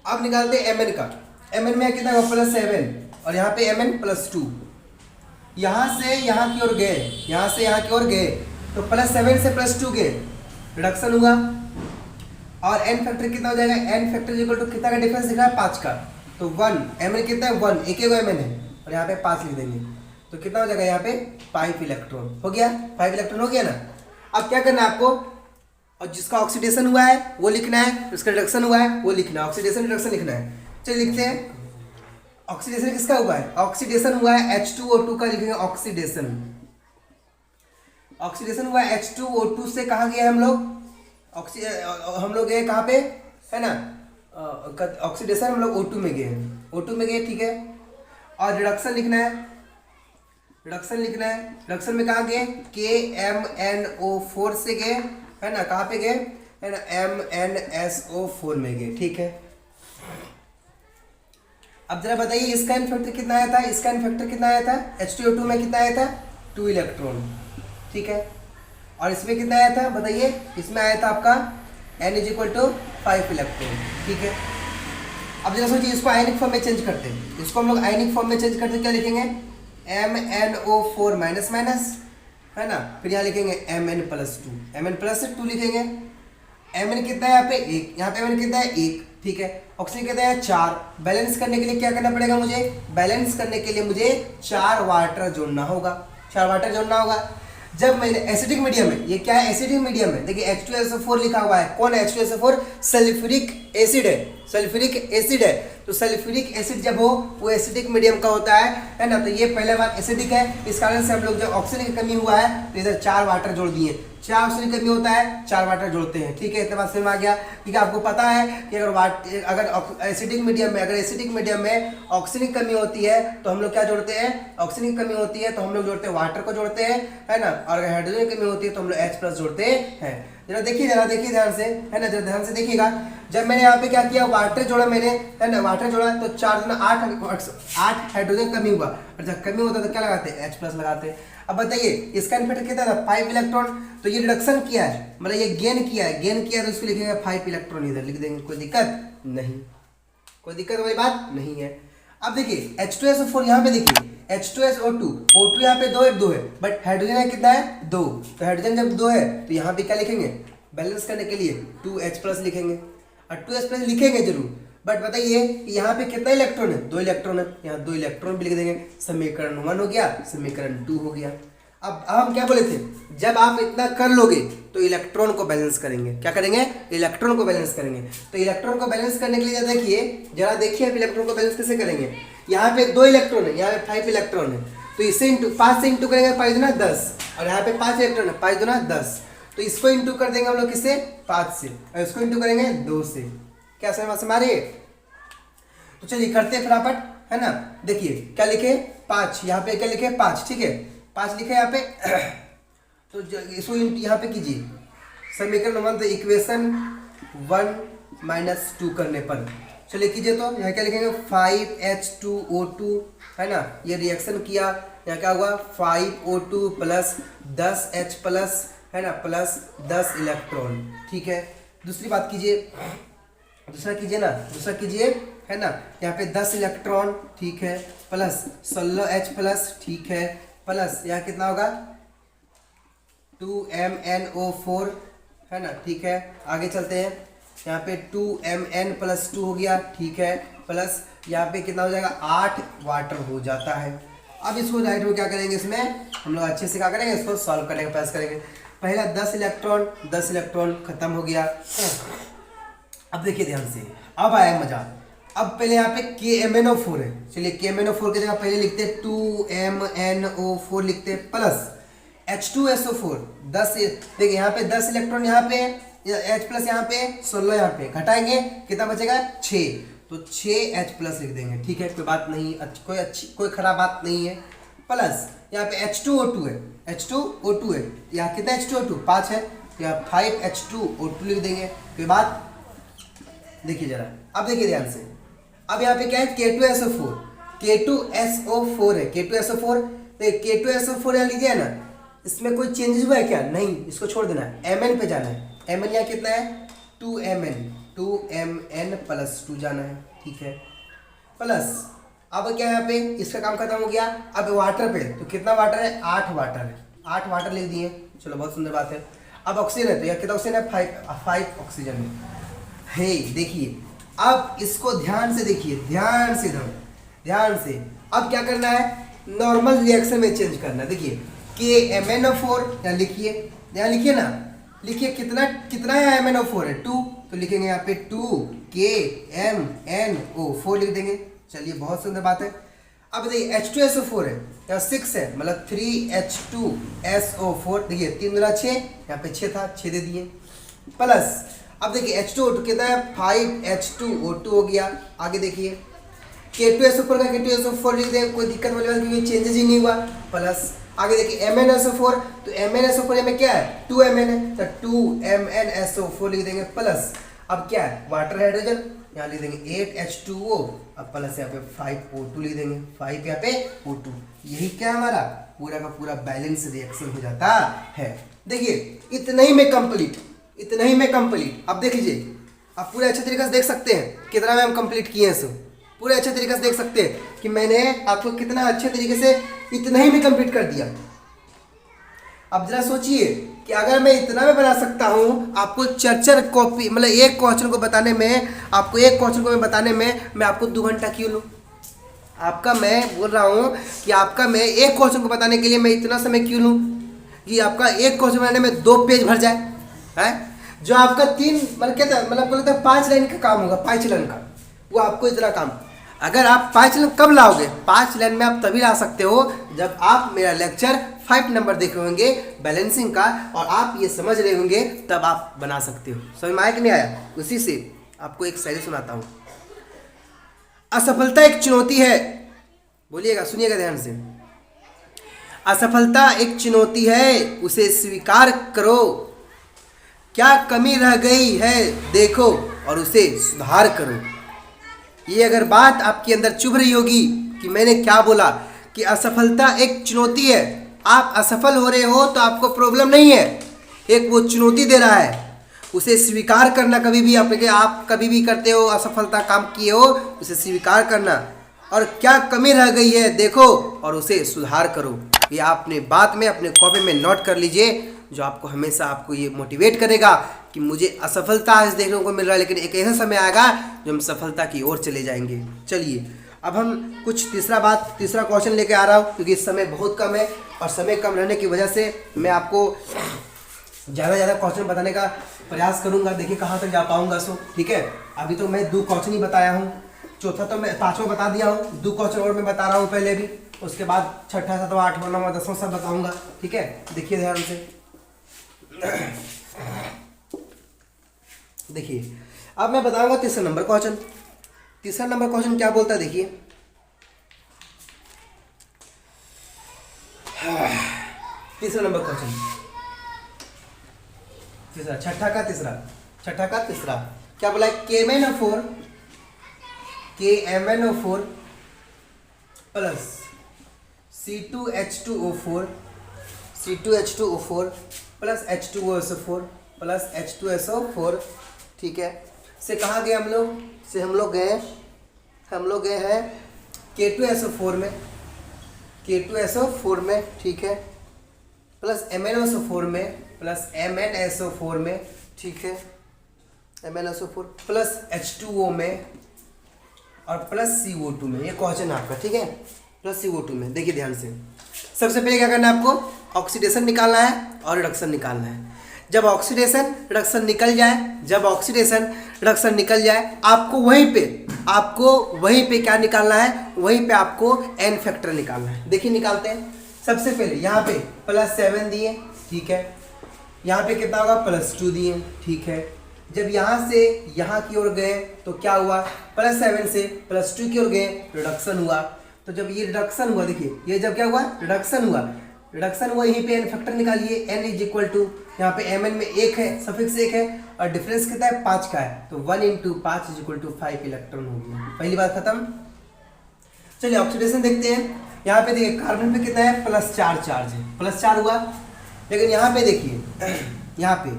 अब निकालते हैं Mn का, Mn में कितना होगा +7, और यहाँ पे Mn +2, यहाँ से यहाँ की ओर गए, यहाँ से यहाँ की ओर गए तो +7 से +2 गए, रिडक्शन हुआ, और एन फैक्टर कितना हो जाएगा, एन फैक्टर इक्वल टू कितना का डिफरेंस दिख रहा है 5 का, तो 1, Mn कितना है 1, एक Mn है, और यहाँ पे 5 लिख देंगे, तो कितना हो जाएगा यहाँ पे 5 इलेक्ट्रॉन हो गया, 5 इलेक्ट्रॉन हो गया ना। अब क्या करना है आपको, और जिसका ऑक्सीडेशन हुआ है वो लिखना है, जिसका रिडक्शन हुआ है वो लिखना है, ऑक्सीडेशन रिडक्शन लिखना है। चलिए लिखते हैं, ऑक्सीडेशन किसका हुआ है, ऑक्सीडेशन हुआ है H2O2 का, लिखेंगे ऑक्सीडेशन हुआ है H2O2 से, कहाँ गए हम लोग, हम लोग गए कहाँ पे, है ना, ऑक्सीडेशन हम लोग O2 में गए, O2 में गए, ठीक है। और रिडक्शन लिखना है, रिडक्शन में कहाँ गए, KMnO4 से गए, है ना, कहाँ पे गए, है ना, MnSO4 में गए, ठीक है। अब जरा बताइए इसका एन फैक्टर कितना आया था, इसका एन फैक्टर कितना आया था, H2O2 में कितना आया था 2 इलेक्ट्रॉन, ठीक है। और इसमें कितना आया था बताइए, इसमें आया था आपका n = 5 इलेक्ट्रॉन, ठीक है। अब जरा सोचिए इसको आयनिक फॉर्म में चेंज करते हैं, इसको हम लोग आयनिक फॉर्म में चेंज करते क्या लिखेंगे, MnO4 माइनस माइनस, है ना, फिर यहाँ लिखेंगे Mn+2 लिखेंगे। Mn कितना है यहाँ पे 1, यहाँ पे Mn कितना है 1, ठीक है। ऑक्सीजन कितना है 4, बैलेंस करने के लिए क्या करना पड़ेगा मुझे, बैलेंस करने के लिए मुझे 4 वाटर जोड़ना होगा, 4 वाटर जोड़ना होगा। जब मैंने एसिडिक मीडियम है, ये क्या है एसिडिक मीडियम है, देखिए H2SO4 लिखा हुआ है, कौन है H2SO4, सल्फ्यूरिक एसिड है, सल्फ्यूरिक एसिड है। तो सल्फ्यूरिक एसिड जब हो वो एसिडिक मीडियम का होता है ना, तो ये पहले बात एसिडिक है, इस कारण से हम लोग जब ऑक्सीजन की कमी हुआ है तो इधर 4 वाटर जोड़ दिए, 4 ऑक्सीजन की कमी होता है 4 वाटर जोड़ते हैं, ठीक है। इतना बात समझ में आ गया, ठीक है। आपको पता है कि अगर एसिडिक मीडियम में ऑक्सीजन की कमी होती है तो हम लोग क्या जोड़ते हैं, ऑक्सीजन की कमी होती है तो हम लोग जोड़ते हैं वाटर को जोड़ते हैं, है ना, और अगर हाइड्रोजन की कमी होती है तो हम लोग H+ जोड़ते हैं। जरा देखिए ध्यान से, है ना, जरा ध्यान से देखिएगा। जब मैंने यहाँ पे क्या किया, वाटर जोड़ा मैंने, है ना, वाटर जोड़ा तो 4 दूना 8 हाइड्रोजन कमी हुआ, और जब कमी होता है तो क्या लगाते हैं H+ लगाते हैं। अब बताइए इसका इन्फिनिटी कितना था 5 इलेक्ट्रॉन, तो ये रिडक्शन किया है, मतलब ये गेन किया है तो इसको लिखेंगे 5 इलेक्ट्रॉन इधर लिख देंगे, कोई दिक्कत नहीं, कोई दिक्कत वाली बात नहीं है। अब देखिए H2SO4 यहाँ पे देखिए H2SO2, O2 यहाँ पे 2 है बट हाइड्रोजन है कितना है 2, तो हाइड्रोजन जब 2 है तो यहाँ पे क्या लिखेंगे बैलेंस करने के लिए 2H+ लिखेंगे, और 2H+ लिखेंगे जरूर, बट बताइए यहाँ पे कितना इलेक्ट्रॉन है 2 इलेक्ट्रॉन है, यहाँ 2 इलेक्ट्रॉन भी लिख देंगे, समीकरण 1 हो गया, समीकरण 2 हो गया। अब हम क्या बोले थे, जब आप इतना कर लोगे तो इलेक्ट्रॉन को बैलेंस करेंगे, क्या करेंगे इलेक्ट्रॉन को बैलेंस करेंगे। तो इलेक्ट्रॉन को बैलेंस करने के लिए जरा देखिए आप इलेक्ट्रॉन को बैलेंस कैसे करेंगे। यहाँ पे 2 इलेक्ट्रॉन है, यहाँ पे 5 इलेक्ट्रॉन है, तो इसे 5 से इंटू करेंगे 5 दूना 10, और यहाँ पे 5 इलेक्ट्रॉन है 5 दूना 10, तो इसको इंटू कर देंगे हम लोग किससे 5 से, और इसको इंटू करेंगे 2 से। क्या समझ हमारे, तो चलिए करते हैं फटाफट, है ना। देखिए क्या लिखे 5, यहाँ पे क्या लिखे 5, ठीक है 5 लिखे यहाँ पे तो इसको यहाँ पे कीजिए समीकरण 1, तो इक्वेशन 1 - 2 करने पर चलिए कीजिए, तो यहाँ क्या लिखेंगे 5H2O2, है ना, ये रिएक्शन किया, यहाँ क्या हुआ 5O2 प्लस 10H+, है ना, प्लस 10 इलेक्ट्रॉन, ठीक है। दूसरी बात कीजिए, दूसरा कीजिए, है ना, यहाँ पे 10 इलेक्ट्रॉन, ठीक है, प्लस 16H+, ठीक है, प्लस यहाँ कितना होगा 2MnO4, है ना, ठीक है। आगे चलते हैं, यहाँ पे 2Mn+2 हो गया, ठीक है, प्लस यहाँ पे कितना हो जाएगा 8 वाटर हो जाता है। अब इसको राइट में क्या करेंगे, इसमें हम लोग अच्छे से क्या करेंगे, इसको सॉल्व करने का प्रयास करेंगे। पहला 10 इलेक्ट्रॉन खत्म हो गया। अब देखिए ध्यान से, अब आया मजा। अब पहले यहाँ पे KMnO4 है, चलिए KMnO4 की जगह पहले लिखते हैं 2MnO4 लिखते हैं, प्लस H2SO4 10, देखिए यहाँ पे 10 इलेक्ट्रॉन यहाँ पे H+ यहाँ पे 16 यहाँ पे, घटाएंगे कितना बचेगा 6, तो 6H+ लिख देंगे, ठीक है, कोई बात नहीं, कोई खराब बात नहीं है। प्लस यहाँ पे H2O2 है, यहाँ कितना H2O2 5 है, यहाँ 5H2O2 लिख देंगे, कोई बात। देखिए जरा, अब देखिए ध्यान से, अब यहाँ पे क्या है K2SO4 है, K2SO4, तो K2SO4 यहाँ लीजिए ना, इसमें कोई चेंजेस हुआ है क्या, नहीं, इसको छोड़ देना है, Mn पे जाना है। Mn यहाँ कितना है 2Mn+2 जाना है, ठीक है। प्लस अब क्या यहाँ पे इसका काम खत्म हो गया। अब वाटर पे, तो कितना वाटर है 8 वाटर है, 8 वाटर लिख दिए, चलो बहुत सुंदर बात है। अब ऑक्सीजन है, तो यह कितना ऑक्सीजन है 5 ऑक्सीजन है। देखिए अब इसको ध्यान से देखिए, ध्यान से अब क्या करना है, नॉर्मल रिएक्शन में चेंज करना है। देखिए KMnO4 यहाँ लिखिए ना, लिखिए कितना है MnO4 है 2, तो लिखेंगे यहाँ पे 2KMnO4 लिख देंगे, चलिए बहुत सुंदर बात है। अब देखिए H2SO4 है, यहाँ 6 है, मतलब 3H2SO4, देखिए 3 दूना 6, यहाँ पे 6 था 6 दे दिए, प्लस अब देखिए H2O2 कितना है 5H2O2 हो गया। आगे देखिए K2SO4 का K2SO4 लिख दें, कोई दिक्कत वाली बात क्योंकि चेंजेस ही नहीं हुआ। प्लस आगे देखिए MnSO4, तो MnSO4 में क्या है 2Mn है, तो 2MnSO4 लिख देंगे, प्लस अब क्या है वाटर हाइड्रोजन, यहाँ लिख देंगे 8H2O, अब प्लस यहाँ पे 5O2 लिख देंगे, 5 यहाँ पे O2, यही क्या हमारा पूरा का पूरा बैलेंस रिएक्शन हो जाता है। देखिए इतना ही में कंप्लीट। अब देख लीजिए, आप पूरे अच्छे तरीके से देख सकते हैं कितना में हम कंप्लीट किए हैं, सब पूरे अच्छे तरीके से देख सकते हैं कि मैंने आपको कितना अच्छे तरीके से इतना ही में कंप्लीट कर दिया। अब जरा सोचिए कि अगर मैं इतना में बना सकता हूँ, आपको 4 कॉपी मतलब एक क्वेश्चन को बताने में, मैं आपको 2 घंटा क्यों लूँ। आपका मैं बोल रहा हूँ कि आपका मैं एक क्वेश्चन को बताने के लिए मैं इतना समय क्यों लूँ कि आपका एक क्वेश्चन बनाने में 2 पेज भर जाए, है जो आपका 3 मतलब बोलते हैं 5 लाइन का काम होगा, 5 लाइन का, वो आपको इतना काम। अगर आप 5 लाइन कब लाओगे, 5 लाइन में आप तभी ला सकते हो जब आप मेरा लेक्चर 5 नंबर देख रहे होंगे बैलेंसिंग का, और आप ये समझ रहे होंगे, तब आप बना सकते हो। समझ में आया कि नहीं आया? उसी से आपको एक शायरी सुनाता हूँ। असफलता एक चुनौती है, बोलिएगा सुनिएगा ध्यान से। असफलता एक चुनौती है, उसे स्वीकार करो, क्या कमी रह गई है देखो और उसे सुधार करो। ये अगर बात आपके अंदर चुभ रही होगी कि मैंने क्या बोला कि असफलता एक चुनौती है, आप असफल हो रहे हो तो आपको प्रॉब्लम नहीं है, एक वो चुनौती दे रहा है, उसे स्वीकार करना। कभी भी आप कभी भी करते हो असफलता काम किए हो, उसे स्वीकार करना और क्या कमी रह गई है देखो और उसे सुधार करो। ये आपने बात में अपने कॉपी में नोट कर लीजिए, जो आपको हमेशा आपको ये मोटिवेट करेगा कि मुझे असफलता आज देखने को मिल रहा है, लेकिन एक ऐसा समय आएगा जो हम सफलता की ओर चले जाएंगे। चलिए अब हम कुछ तीसरा क्वेश्चन लेके आ रहा हूँ, क्योंकि समय बहुत कम है और समय कम रहने की वजह से मैं आपको ज़्यादा क्वेश्चन बताने का प्रयास करूंगा। देखिए कहाँ तक जा पाऊंगा सो, ठीक है। अभी तो मैं 2 क्वेश्चन ही बताया हूँ, चौथा तो मैं 5वां बता दिया हूँ, 2 क्वेश्चन और मैं बता रहा हूँ पहले भी, उसके बाद 6ठा 7वां 8वां 9वां 10वां सब बताऊंगा, ठीक है। देखिए ध्यान से देखिए, अब मैं बताऊंगा तीसरा नंबर क्वेश्चन। तीसरा नंबर क्वेश्चन क्या बोलता है देखिए, तीसरा नंबर क्वेश्चन, तीसरा छठा का तीसरा क्या बोला है, KMnO4 plus C2H2O4 plus H2SO4 plus H2SO4, ठीक है, से कहाँ गए हम लोग, से हम लोग गए हैं K2SO4 में, ठीक है, प्लस MnSO4 में, ठीक है, MnSO4 प्लस H2O में और प्लस CO2 में। ये क्वेश्चन आपका, ठीक है, प्लस CO2 में। देखिए ध्यान से, सबसे पहले क्या करना है आपको, ऑक्सीडेशन निकालना है और रिडक्शन निकालना है। जब ऑक्सीडेशन रिडक्शन निकल जाए आपको वहीं पे क्या निकालना है, वहीं पे आपको n फैक्टर निकालना है। देखिए निकालते हैं। सबसे पहले यहाँ पे +7 दिए, ठीक है, यहाँ पे कितना होगा +2 दिए, ठीक है। जब यहाँ से यहाँ की ओर गए तो क्या हुआ, +7 से +2 की ओर गए, रिडक्शन हुआ। तो जब ये रिडक्शन हुआ, देखिए ये जब क्या हुआ, रिडक्शन हुआ, यहीं पे n फैक्टर निकालिए। n इज इक्वल टू, यहाँ पे mn में 1 है, सफिक्स 1 है और डिफरेंस कितना है 5 का है, तो 1 × 5 इज इक्वल टू 5 इलेक्ट्रॉन हो गया। पहली बात खत्म। चलिए ऑक्सीडेशन देखते हैं। यहाँ पे देखिए कार्बन पे कितना है, +4 चार्ज है, +4 हुआ। लेकिन यहाँ पे देखिए, यहाँ पे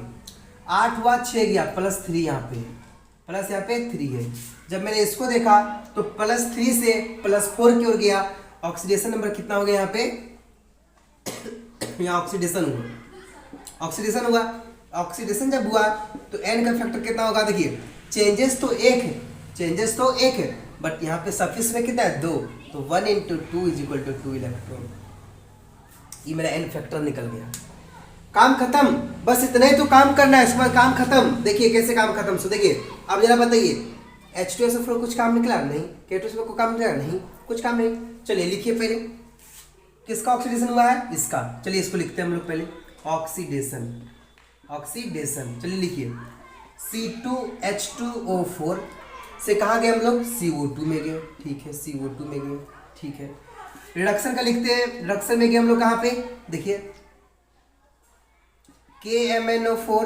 8 हुआ, 6 गया, +3 यहाँ पे, प्लस यहाँ पे 3 है। जब मैंने इसको देखा तो +3 से +4 की ओर गया, ऑक्सीडेशन नंबर कितना हो गया यहाँ पे, यहाँ ऑक्सीडेशन हुआ। ऑक्सीडेशन जब हुआ तो n का फैक्टर कितना होगा, देखिए चेंजेस तो एक है, बट यहाँ पे सफिक्स में कितना है 2, तो 1 × 2 इज इक्वल टू 2 इलेक्ट्रॉन। ये मेरा n फैक्टर निकल गया। काम खत्म, बस इतना ही तो काम करना है, इसके बाद काम खत्म। देखिए कैसे काम खत्म, सो देखिए अब जरा बताइए, H2SO4 कुछ काम निकला नहीं, K2SO4 को काम निकला नहीं, कुछ काम नहीं। चलिए लिखिए पहले, किसका ऑक्सीडेशन हुआ है, इसका। चलिए इसको लिखते हैं हम लोग पहले, ऑक्सीडेशन। चलिए लिखिए, C2H2O4 से कहाँ गए हम लोग, CO2 में गए, ठीक है, CO2 में गए, ठीक है। रिडक्शन का लिखते हैं, रिडक्शन में गए हम लोग कहाँ पे, देखिए KMnO4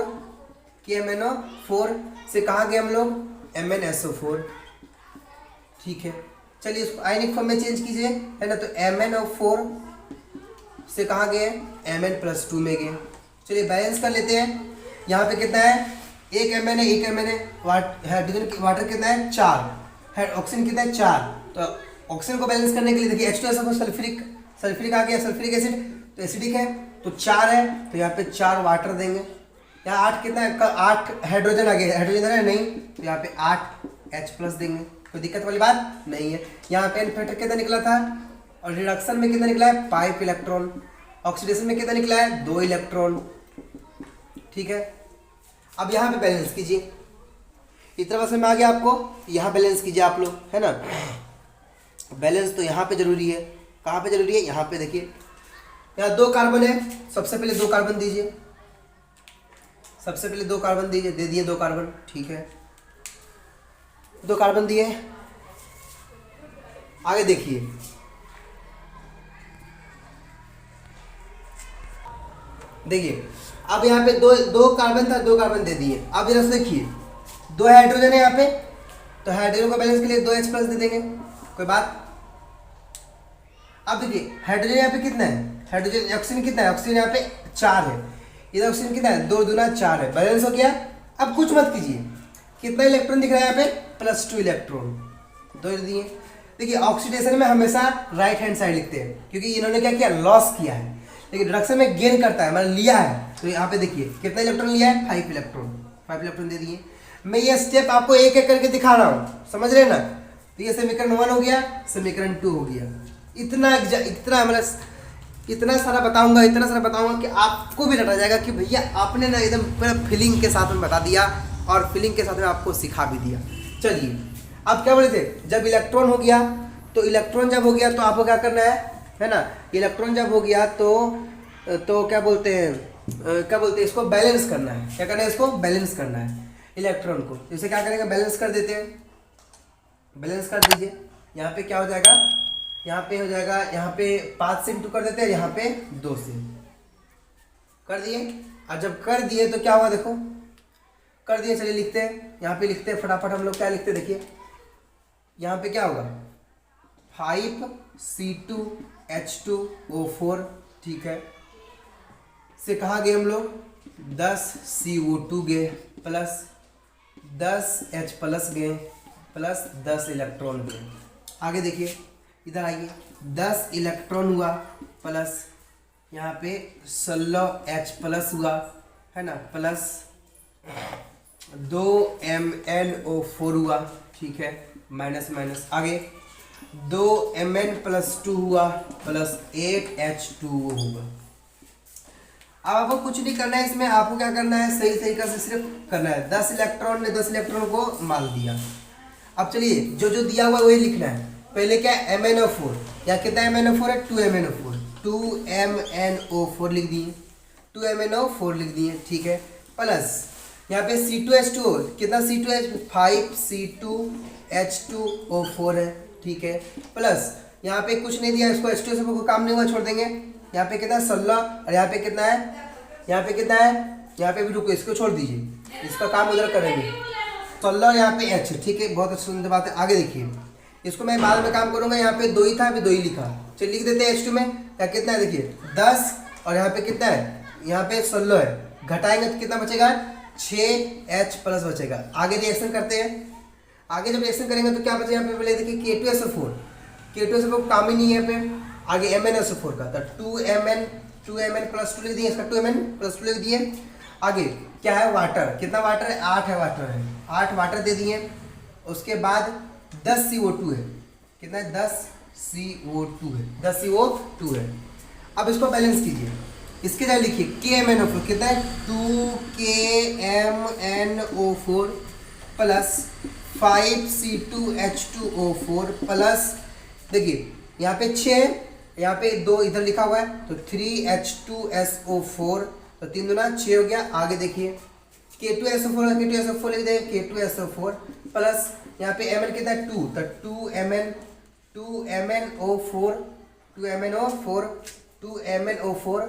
से कहाँ गए हम लोग, MnSO4, ठीक है। चलिए इसको आयनिक फॉर्म में चेंज कीजिए, है ना, तो MnO4 से कहाँ गए, Mn+2 में गए। चलिए बैलेंस कर लेते हैं। यहाँ पे कितना है, एक Mn है, हाइड्रोजन वाटर कितना है 4, ऑक्सीजन कितना है 4। तो ऑक्सीजन को बैलेंस करने के लिए देखिए H2SO4 सल्फ्यूरिक आ गया, सल्फ्यूरिक एसिड तो एसिडिक है, तो 4 है, तो यहाँ पे 4 वाटर देंगे। यहाँ 8 कितना है, 8 हाइड्रोजन आ गया, हाइड्रोजन है नहीं, तो यहाँ पे 8 H+ देंगे, कोई दिक्कत वाली बात नहीं है। यहाँ पे n फैक्टर कितना निकला था, और रिडक्शन में कितना निकला है 5 इलेक्ट्रॉन, ऑक्सीडेशन में कितना निकला है 2 इलेक्ट्रॉन, ठीक है। अब यहाँ पे बैलेंस कीजिए, इतना बस में आ गया आपको, यहाँ बैलेंस कीजिए आप लोग, है ना। बैलेंस तो यहाँ पे जरूरी है, कहाँ पे जरूरी है, यहाँ पे देखिए, यहाँ 2 कार्बन है, सबसे पहले 2 कार्बन दीजिए, दे दिए 2 कार्बन, ठीक है, 2 कार्बन दिए। आगे देखिए, अब यहाँ पे दो कार्बन था, 2 कार्बन दे दिए। अब जरा देखिए 2 हाइड्रोजन है यहाँ पे, तो हाइड्रोजन को बैलेंस के लिए 2 H+ दे देंगे, कोई बात। अब देखिए हाइड्रोजन यहाँ पे कितना है हाइड्रोजन ऑक्सीजन कितना है, ऑक्सीजन यहाँ पे 4 है, इधर ऑक्सीजन कितना है 2 दूना 4 है, बैलेंस हो गया। अब कुछ मत कीजिए, कितना इलेक्ट्रॉन दिख रहा है यहाँ पे +2 इलेक्ट्रॉन, 2 दिए। देखिए ऑक्सीडेशन में हमेशा राइट हैंड साइड लिखते हैं क्योंकि इन्होंने क्या किया, लॉस किया है, लेकिन रिडक्शन में गेन करता है, मतलब लिया है। तो यहाँ पे देखिए कितना इलेक्ट्रॉन लिया है, 5 इलेक्ट्रॉन दे दिए। मैं ये स्टेप आपको एक एक करके दिखा रहा हूँ, समझ रहे हैं ना। तो ये समीकरण 1 हो गया, समीकरण 2 हो गया। इतना मतलब इतना सारा बताऊंगा कि आपको भी रटा जाएगा कि भैया आपने ना एकदम पूरा फीलिंग के साथ में बता दिया और फीलिंग के साथ में आपको सिखा भी दिया। चलिए अब क्या बोले थे, जब इलेक्ट्रॉन हो गया तो इलेक्ट्रॉन जब हो गया तो आपको क्या करना है ना, इलेक्ट्रॉन जब हो गया तो क्या बोलते हैं इसको बैलेंस करना है। क्या करना है, इसको बैलेंस करना है इलेक्ट्रॉन को। इसे क्या करेंगे, बैलेंस कर देते हैं, बैलेंस कर दीजिए। यहाँ पे क्या हो जाएगा, यहाँ पे हो जाएगा, यहाँ पे 5 से इंटू कर देते हैं, यहाँ पे 2 से कर दिए। और जब कर दिए तो क्या हुआ, देखो कर दिए। चलिए लिखते हैं, यहाँ पे लिखते हैं फटाफट। हम लोग क्या लिखते हैं, देखिए यहाँ पे क्या होगा 5C2H2O4, ठीक है, से कहाँ गए हम लोग 10CO2 गए, प्लस 10H प्लस गए, प्लस 10 इलेक्ट्रॉन गए। आगे देखिए, इधर आइए, 10 इलेक्ट्रॉन हुआ, प्लस यहाँ पे 16H प्लस हुआ, है ना, प्लस 2MnO4 हुआ, ठीक है, माइनस माइनस। आगे 2Mn प्लस 2 हुआ, प्लस 8H2O होगा। अब आपको कुछ नहीं करना है इसमें, आपको क्या करना है, सही तरीके से सिर्फ करना है। 10 इलेक्ट्रॉन ने 10 इलेक्ट्रॉन को मार दिया। अब चलिए जो जो दिया हुआ है वही लिखना है। पहले क्या है, MnO4, या कितना MnO4 है, 2MnO4 लिख दिए, 2MnO4 लिख दिए, ठीक है, प्लस यहाँ पे C2H2O, कितना C2H, 5C2H2O4 है, ठीक है, प्लस यहाँ पे कुछ नहीं दिया, इसको H2 से कोई काम नहीं हुआ, छोड़ देंगे। यहाँ पे कितना 16, और यहाँ पे कितना है, यहाँ पे कितना है, यहाँ पे भी रुको, इसको छोड़ दीजिए, इसका काम उधर करेंगे। 16 और यहाँ पे H, ठीक है, बहुत सुंदर बात है। आगे देखिए, इसको मैं बाद में काम करूंगा। यहाँ पे 2 ही था, अभी 2 ही लिखा, चलिए लिख देते हैं H2 में। क्या कितना है, देखिए 10, और यहाँ पे कितना है, यहाँ पे 16 है, घटाएंगे तो कितना बचेगा, 6H प्लस बचेगा। आगे रिएक्शन करते हैं। आगे जब रिएक्शन करेंगे तो क्या बचेगा, यहाँ पे पहले देखिए K2SO4 काम ही नहीं है। पे आगे MnSO4 का, तो 2Mn प्लस 2 लिख दिए, इसका 2Mn प्लस 2 लिख दिए। आगे क्या है, वाटर, कितना वाटर है, 8 है, वाटर है, 8 वाटर दे दिए। उसके बाद 10 CO2 है, कितना है, 10 CO2 है, 10 CO2 है। अब इसको बैलेंस कीजिए, इसके जगह लिखिए KMnO4, कितना है, 2KMnO4 प्लस 5C2H2O4 प्लस, देखिए यहाँ पे 6, यहाँ पे 2 इधर लिखा हुआ है, तो 3H2SO4, तो 3 दूना 6 हो गया। आगे देखिए K2SO4 लिख दें, K2SO4 प्लस यहाँ पे Mn कितना है, 2, तो 2MnO4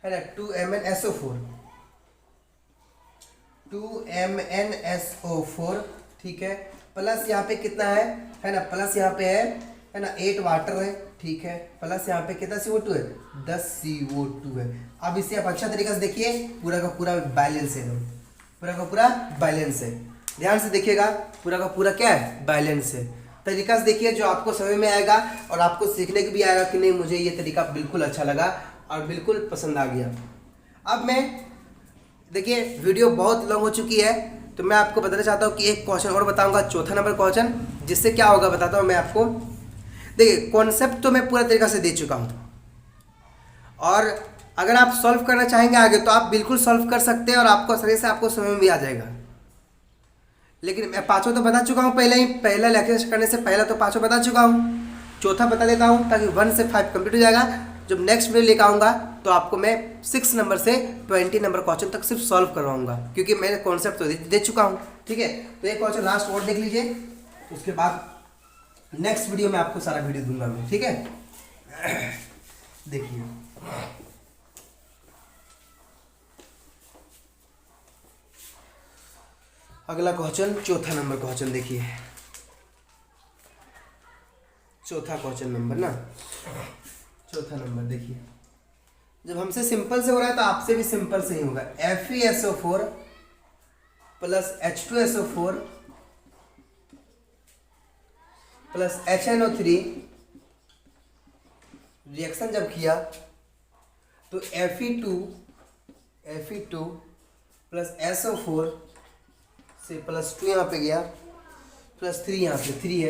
है ना, 2MnSO4, ठीक है, प्लस यहाँ पे कितना है ना, प्लस यहाँ पे है ना 8 वाटर है, ठीक है, प्लस यहाँ पे कितना CO2 है, 10 CO2 है। अब इसे आप अच्छा तरीके से देखिए, पूरा का पूरा बैलेंस है, पूरा का पूरा बैलेंस है, ध्यान से देखिएगा, पूरा का पूरा क्या है, बैलेंस है। तरीका से देखिए, जो आपको समझ में आएगा और आपको सीखने की भी आएगा कि नहीं मुझे ये तरीका बिल्कुल अच्छा लगा और बिल्कुल पसंद आ गया। अब मैं देखिए वीडियो बहुत लॉन्ग हो चुकी है, तो मैं आपको बताना चाहता हूँ कि एक क्वेश्चन और बताऊंगा, चौथा नंबर क्वेश्चन, जिससे क्या होगा बताता हूँ मैं आपको। देखिए कॉन्सेप्ट तो मैं पूरा तरीका से दे चुका हूँ, और अगर आप सॉल्व करना चाहेंगे आगे तो आप बिल्कुल सॉल्व कर सकते हैं और आपको आसानी से आपको समझ में भी आ जाएगा। लेकिन मैं 5 तो बता चुका हूँ पहले ही, पहला लेक्चर करने से पहले तो 5 बता चुका हूँ, चौथा बता देता हूँ ताकि 1 से 5 कंप्लीट हो जाएगा। जब नेक्स्ट वीडियो लेकर आऊँगा तो आपको मैं 6 नंबर से 20 नंबर क्वेश्चन तक सिर्फ सॉल्व करवाऊँगा, क्योंकि मैंने कॉन्सेप्ट तो दे चुका हूँ, ठीक है। तो एक क्वेश्चन लास्ट और देख लीजिए, उसके बाद नेक्स्ट वीडियो में आपको सारा वीडियो दूंगा मैं, ठीक है। देखिए अगला क्वेश्चन, चौथा नंबर क्वेश्चन, देखिए चौथा क्वेश्चन नंबर ना, चौथा नंबर देखिए जब हमसे सिंपल से हो रहा है तो आपसे भी सिंपल से ही होगा। FeSO4 plus H2SO4 plus HNO3 reaction जब किया तो Fe2 प्लस SO4 से प्लस 2 यहाँ पे गया, प्लस 3 यहाँ पे 3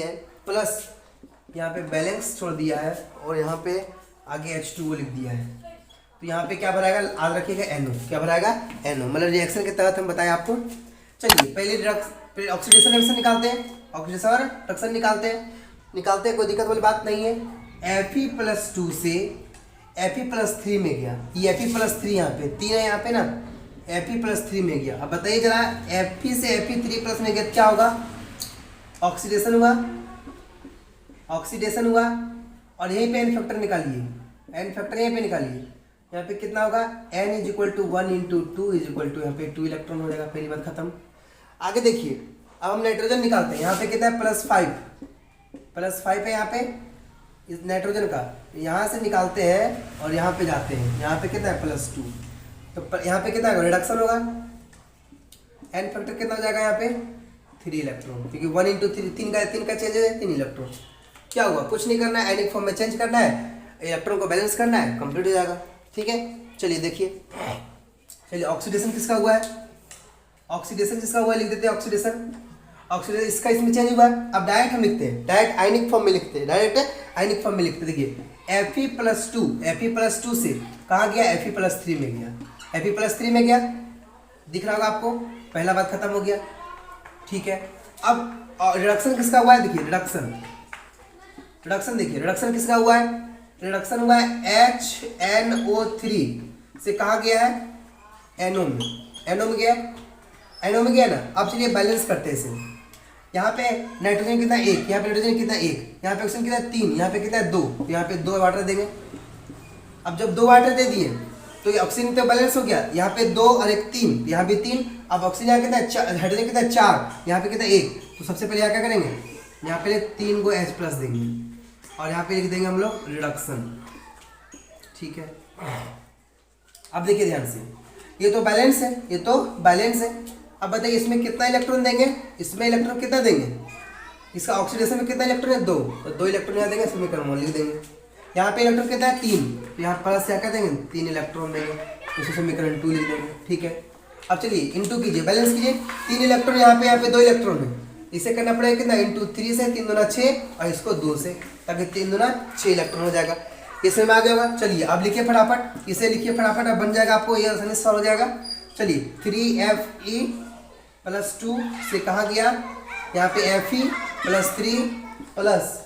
है प्लस यहाँ पे बैलेंस छोड़ दिया है और यहाँ पे आगे H2O लिख दिया है। तो यहाँ पे क्या भराएगा, याद रखिएगा NO, क्या भराएगा NO, मतलब रिएक्शन के तहत हम बताएं आपको। चलिए पहले ऑक्सीडेशन रिएक्शन निकालते हैं, ऑक्सीडेशन रिएक्शन निकालते हैं, कोई दिक्कत वाली बात नहीं है। Fe+2 से Fe+3 में गया, ये Fe+3 यहाँ पे 3 है यहाँ पे ना, Fe+3 में गया। अब बताइए जरा Fe से Fe3+ में गया क्या होगा, ऑक्सीडेशन हुआ और यहीं पे एन फैक्टर निकालिए, एन फैक्टर यहीं पे निकालिए। यहाँ पे कितना होगा, n = 1 × 2 = यहाँ पे 2 इलेक्ट्रॉन हो जाएगा, पहली बात खत्म। आगे देखिए, अब हम नाइट्रोजन निकालते हैं। यहाँ पे कितना है, +5 है यहाँ पे इस नाइट्रोजन का, यहाँ से निकालते हैं और यहाँ पे जाते हैं। यहाँ पे कितना है, +2, तो यहाँ पे कितना होगा, रिडक्शन होगा। एन फैक्टर कितना हो जाएगा यहाँ पे, 3 इलेक्ट्रॉन, क्योंकि 1 × 3 3 का चेंज है, 3 इलेक्ट्रॉन। क्या हुआ, कुछ नहीं करना है, आयनिक फॉर्म में चेंज करना है, इलेक्ट्रॉन को बैलेंस करना है, कंप्लीट हो जाएगा। ठीक है, चलिए देखिए, चलिए ऑक्सीडेशन किसका हुआ है, ऑक्सीडेशन जिसका हुआ है लिख देते हैं ऑक्सीडेशन इसका इसमें चेंज हुआ है। अब डायरेक्ट हम लिखते हैं, डायरेक्ट आयनिक फॉर्म में लिखते हैं, देखिए Fe+2 से कहाँ गया, Fe+3 में गया, Fe+3 में गया, दिख रहा होगा आपको, पहला बात खत्म हो गया। ठीक है, अब रिडक्शन किसका हुआ है, देखिए रिडक्शन देखिए, रिडक्शन किसका हुआ है, रिडक्शन हुआ है HNO3 से कहाँ गया है, NO में गया ना। अब चलिए बैलेंस करते हैं इसे। यहाँ पे नाइट्रोजन कितना 1, यहाँ पे नाइट्रोजन कितना 1, यहाँ पे ऑक्सीजन कितना 3, यहाँ पे कितना 2, तो यहाँ पे 2 वाटर देंगे। अब जब 2 वाटर दे दिए तो ये ऑक्सीजन तो बैलेंस हो गया, यहाँ पे 2 और 1 3, यहाँ भी 3। अब ऑक्सीजन यहाँ कितना है, हाइड्रोजन कितना 4, यहाँ पे कितना 1, तो सबसे पहले यहाँ क्या करेंगे, यहाँ पे 3 को H+ देंगे और यहाँ पे लिख देंगे हम लोग रिडक्शन। ठीक है, अब देखिए ध्यान से, ये तो बैलेंस है, अब बताइए इसमें कितना इलेक्ट्रॉन देंगे, इसमें इलेक्ट्रॉन कितना देंगे, इसका ऑक्सीडेशन में कितना इलेक्ट्रॉन है, 2, तो 2 इलेक्ट्रॉन यहाँ देंगे, समीकरण 1 लिख देंगे। यहाँ पे इलेक्ट्रॉन कितना है, 3, तो यहाँ प्लस क्या देंगे, 3 इलेक्ट्रॉन देंगे, उसी समीकरण 2 लिख देंगे। ठीक है, अब चलिए इंटू कीजिए, बैलेंस कीजिए, 3 इलेक्ट्रॉन यहाँ पे 2 इलेक्ट्रॉन है, इसे करना पड़ेगा कितना, ×3 से, 3 दूना 6 और इसको 2 से, ताकि 3 दूना 6 इलेक्ट्रॉन हो जाएगा। इसमें में आ गया होगा। चलिए अब लिखिए फटाफट, इसे लिखिए फटाफट, अब बन जाएगा आपको, ये आसानी से सॉल्व हो जाएगा। चलिए 3Fe+2 से कहाँ गया, यहाँ पे Fe+3 प्लस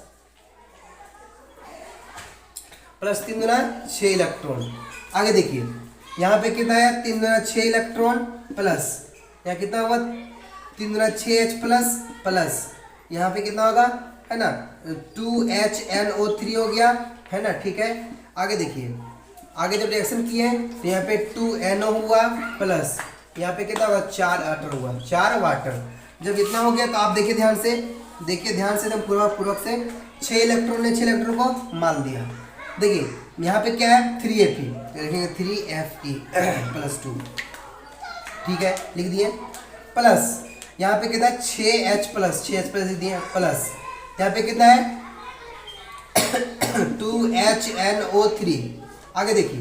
3 दूना 6 इलेक्ट्रॉन। आगे देखिए यहाँ पे कितना है, 3 दूना 6 इलेक्ट्रॉन प्लस, यहाँ कितना होगा, 3 दूना 6H+ प्लस, यहाँ पे कितना होगा, है ना, 2HNO3 हो गया, है ना। ठीक है, आगे देखिए, आगे जब रिएक्शन किए तो यहाँ पे 2NO हुआ प्लस, यहाँ पे कितना होगा, 4 वाटर हुआ, 4 वाटर। जब इतना हो गया तो आप देखिए ध्यान से, एकदम पूर्वक से 6 इलेक्ट्रॉन ने 6 इलेक्ट्रॉन को मान दिया। देखिए यहाँ पे क्या है, 3Fe, देखेंगे 3Fe+2, ठीक है, लिख दिए, प्लस यहाँ पे कितना है, 6H+ लिख दिए, प्लस यहाँ पे कितना है 2HNO3। आगे देखिए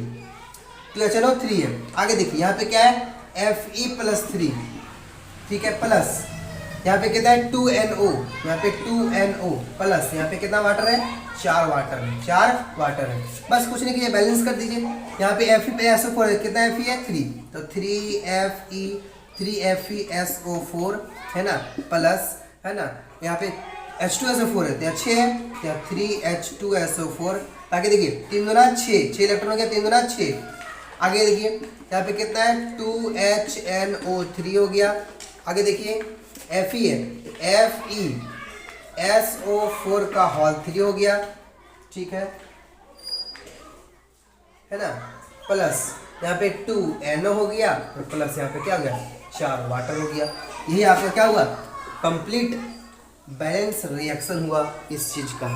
2HNO3 है, आगे देखिए यहाँ पे क्या है, Fe+3, ठीक है, प्लस यहाँ पे कितना है 2NO, यहाँ पे 2NO प्लस, यहाँ पे कितना वाटर है, 4 वाटर है। बस कुछ नहीं कीजिए, बैलेंस कर दीजिए। यहाँ पे FeSO4 है, कितना Fe है, 3, तो 3FeSO4 है ना, प्लस, है ना, यहाँ पे H2SO4 है, यहाँ 6 है, यहाँ 3H2SO4। आगे देखिए 3 दूना 6 इलेक्ट्रॉन हो गया, 3 दूना 6। आगे देखिए यहाँ पे कितना है, 2HNO3 हो गया। आगे देखिए Fe है, FeSO4 का होल 3 हो गया, ठीक है ना, प्लस यहाँ पे 2NO हो गया, और प्लस यहाँ पे क्या हो गया, 4 वाटर हो गया। यही आपका क्या हुआ, कंप्लीट बैलेंस रिएक्शन हुआ इस चीज़ का।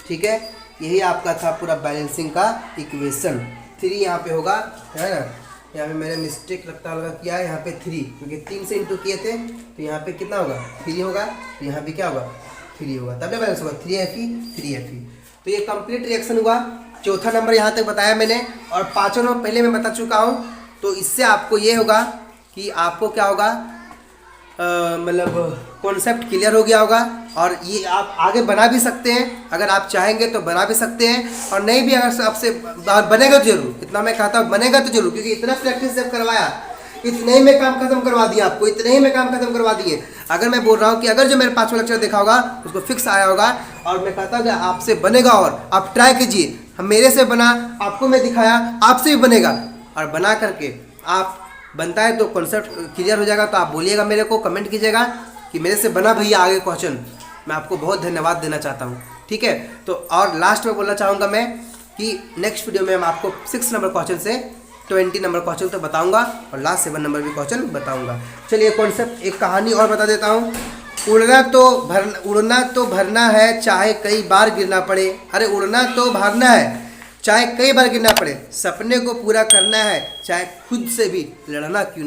ठीक है, यही आपका था पूरा बैलेंसिंग का इक्वेशन। 3 यहाँ पे होगा, है ना। यहाँ पे मैंने मिस्टेक लगता होगा किया है, यहाँ पे 3, क्योंकि 3 से इंटू किए थे तो यहाँ पे कितना होगा 3 होगा, तो यहाँ पे क्या होगा 3 होगा, तब बैलेंस होगा 3Fe। तो ये कंप्लीट रिएक्शन हुआ। चौथा नंबर यहाँ तक बताया मैंने, और पाँचों नंबर पहले मैं बता चुका हूँ। तो इससे आपको ये होगा कि आपको क्या होगा, मतलब कॉन्सेप्ट क्लियर हो गया होगा, और ये आप आगे बना भी सकते हैं, अगर आप चाहेंगे तो बना भी सकते हैं, और नहीं भी अगर आपसे बनेगा तो जरूर, इतना मैं कहता हूँ बनेगा तो जरूर, क्योंकि इतना प्रैक्टिस जब करवाया, इतने ही में काम खत्म करवा दिया आपको, इतने ही में काम खत्म करवा दिए। अगर मैं बोल रहा हूँ कि अगर जो मेरे 5वां लेक्चर देखा होगा उसको फिक्स आया होगा, और मैं कहता हूँ कि आपसे बनेगा, और आप ट्राई कीजिए। हम मेरे से बना, आपको मैं दिखाया, आपसे भी बनेगा, और बना करके आप बनता है तो कॉन्सेप्ट क्लियर हो जाएगा। तो आप बोलिएगा, मेरे को कमेंट कीजिएगा कि मेरे से बना भैया आगे क्वेश्चन। मैं आपको बहुत धन्यवाद देना चाहता हूँ, ठीक है। तो और लास्ट में बोलना चाहूँगा मैं कि नेक्स्ट वीडियो में मैं आपको 6 नंबर क्वेश्चन से 20 नंबर क्वेश्चन तो बताऊँगा, और लास्ट 7 नंबर भी क्वेश्चन बताऊँगा। चलिए कॉन्सेप्ट एक कहानी और बता देता हूँ। उड़ना तो भरना है, चाहे कई बार गिरना पड़े। अरे उड़ना तो भरना है, चाहे कई बार गिरना पड़े, सपने को पूरा करना है, चाहे खुद से भी लड़ना क्यों ना।